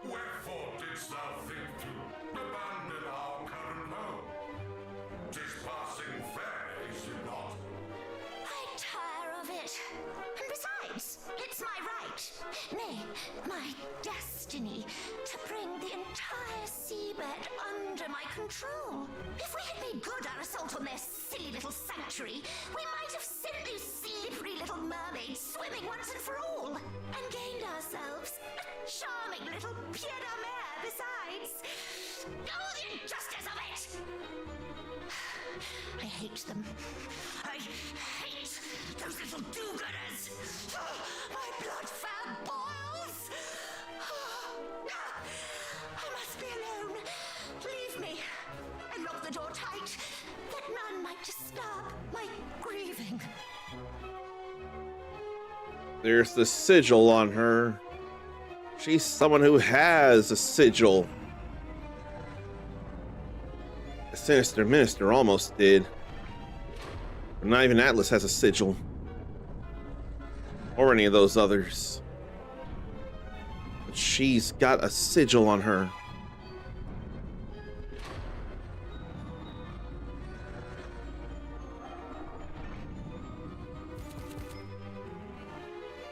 wherefore didst thou think to abandon our current home? 'Tis passing fair, is it not? I tire of it. And besides, it's my right, nay, my destiny, to bring the entire seabed under my control. If we had made good our assault on their silly little sanctuary, we might have sent these slippery little mermaids swimming once and for all, and gained ourselves a charming little pied de mer besides. Oh, the injustice of it! I hate them. I hate those little do-gooders. My blood fan boils. I must be alone. Leave me and lock the door tight, that none might disturb my grieving. There's the sigil on her. She's someone who has a sigil. The Sinister Minister almost did. But not even Atlas has a sigil. Or any of those others. But she's got a sigil on her.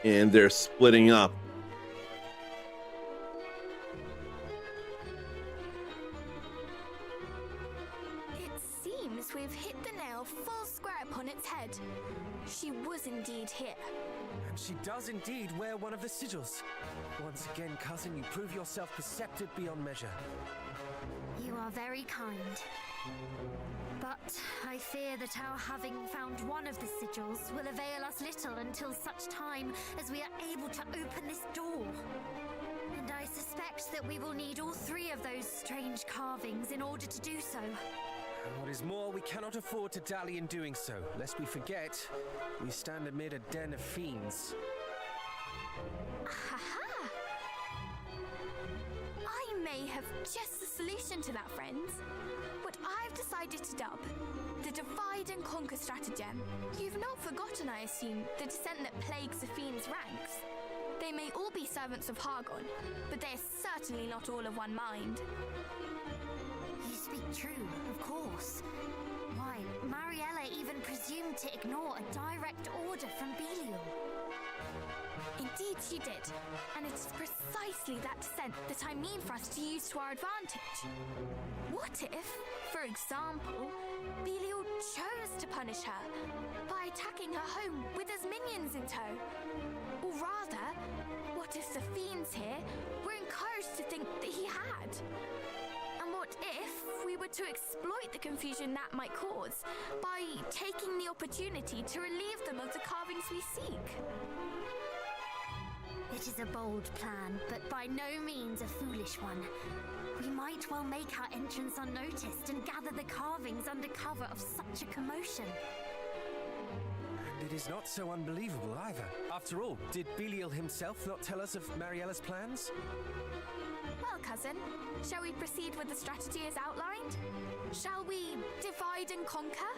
And they're splitting up. It seems we've hit the nail full square upon its head. She was indeed here. And she does indeed wear one of the sigils. Once again, cousin, you prove yourself perceptive beyond measure. You are very kind. But I fear that our having found one of the sigils will avail us little until such time as we are able to open this door. And I suspect that we will need all three of those strange carvings in order to do so. And what is more, we cannot afford to dally in doing so, lest we forget we stand amid a den of fiends. Ha-ha! I may have just the solution to that, friends. What I've decided to dub the Divide and Conquer stratagem. You've not forgotten, I assume, the dissent that plagues the fiends' ranks. They may all be servants of Hargon, but they are certainly not all of one mind. You speak true, of course. Why, Mariella even presumed to ignore a direct order from Belial. Indeed she did, and it is precisely that dissent that I mean for us to use to our advantage. What if, for example, Belial chose to punish her by attacking her home with his minions in tow? Or rather, what if the fiends here were encouraged to think that he had? And what if we were to exploit the confusion that might cause by taking the opportunity to relieve them of the carvings we seek? It is a bold plan, but by no means a foolish one. We might well make our entrance unnoticed and gather the carvings under cover of such a commotion. And it is not so unbelievable either. After all, did Belial himself not tell us of Mariella's plans? Well, cousin, shall we proceed with the strategy as outlined? Shall we divide and conquer?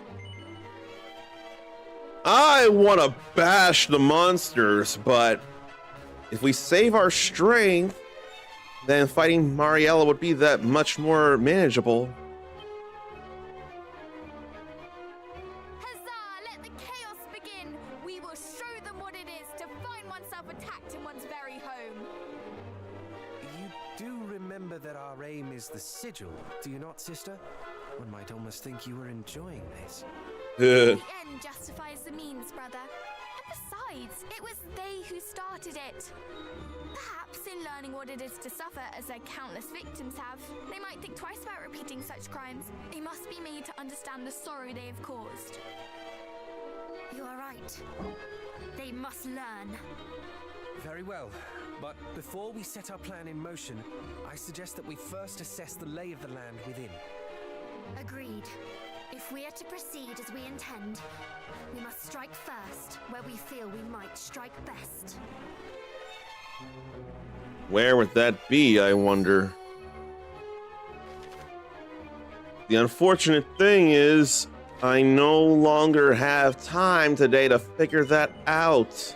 I want to bash the monsters, but if we save our strength, then fighting Mariella would be that much more manageable. Huzzah! Let the chaos begin! We will show them what it is to find oneself attacked in one's very home. You do remember that our aim is the sigil, do you not, sister? One might almost think you were enjoying this. The end justifies the means, brother. And besides, it was they who started it. Perhaps in learning what it is to suffer as their countless victims have, they might think twice about repeating such crimes. They must be made to understand the sorrow they have caused. You are right. They must learn. Very well, but before we set our plan in motion, I suggest that we first assess the lay of the land within. Agreed. If we are to proceed as we intend, we must strike first where we feel we might strike best. Where would that be, I wonder? The unfortunate thing is, I no longer have time today to figure that out.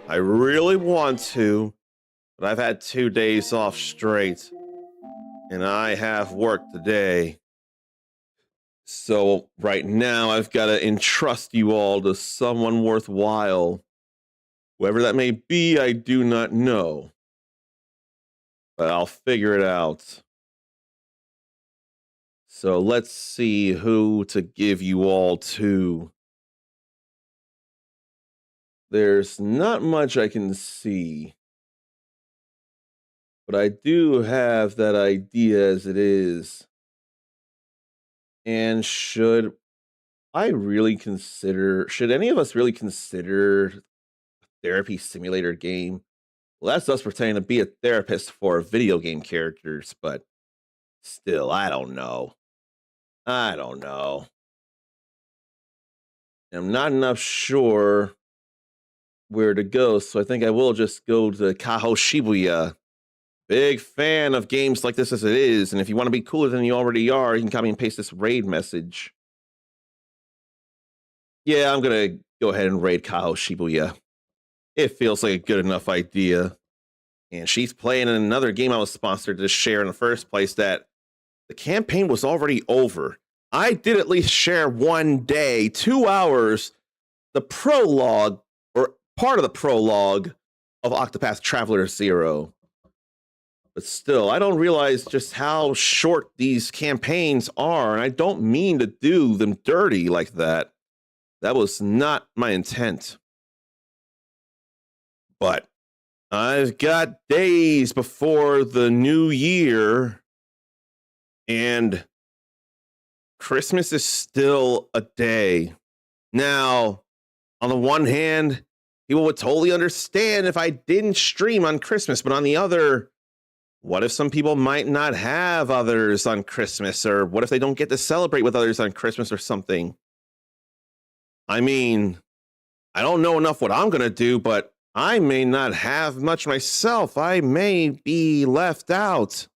I really want to, but I've had 2 days off straight, and I have work today. So right now, I've got to entrust you all to someone worthwhile. Whoever that may be, I do not know, but I'll figure it out. So let's see who to give you all to. There's not much I can see, but I do have that idea as it is. And should any of us really consider a therapy simulator game? Well, that's us pretending to be a therapist for video game characters, but still, I don't know. I'm not enough sure where to go, so I think I will just go to Kaho Shibuya. Big fan of games like this as it is, and if you want to be cooler than you already are, you can copy and paste this raid message. Yeah, I'm gonna go ahead and raid Kaho Shibuya. It feels like a good enough idea. And she's playing in another game I was sponsored to share in the first place that the campaign was already over. I did at least share 1 day, 2 hours, the prologue, or part of the prologue of Octopath Traveler 0. But still, I don't realize just how short these campaigns are, and I don't mean to do them dirty like that. That was not my intent. But I've got days before the new year, and Christmas is still a day. Now, on the one hand, people would totally understand if I didn't stream on Christmas, but on the other, what if some people might not have others on Christmas, or what if they don't get to celebrate with others on Christmas or something? I mean, I don't know enough what I'm going to do, but I may not have much myself. I may be left out.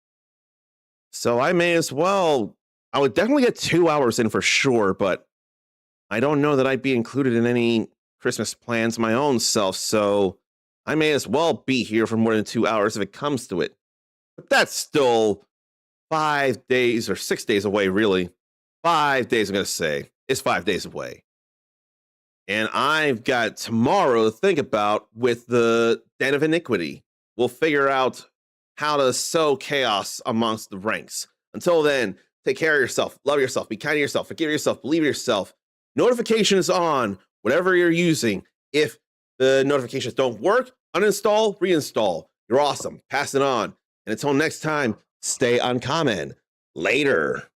So I may as well. I would definitely get 2 hours in for sure, but I don't know that I'd be included in any Christmas plans my own self, so I may as well be here for more than 2 hours if it comes to it. But that's still 5 days or 6 days away, really. 5 days, I'm going to say. It's 5 days away. And I've got tomorrow to think about with the Den of Iniquity. We'll figure out how to sow chaos amongst the ranks. Until then, take care of yourself, love yourself, be kind to yourself, forgive yourself, believe in yourself. Notifications on, whatever you're using. If the notifications don't work, uninstall, reinstall. You're awesome. Pass it on. And until next time, stay uncommon. Later.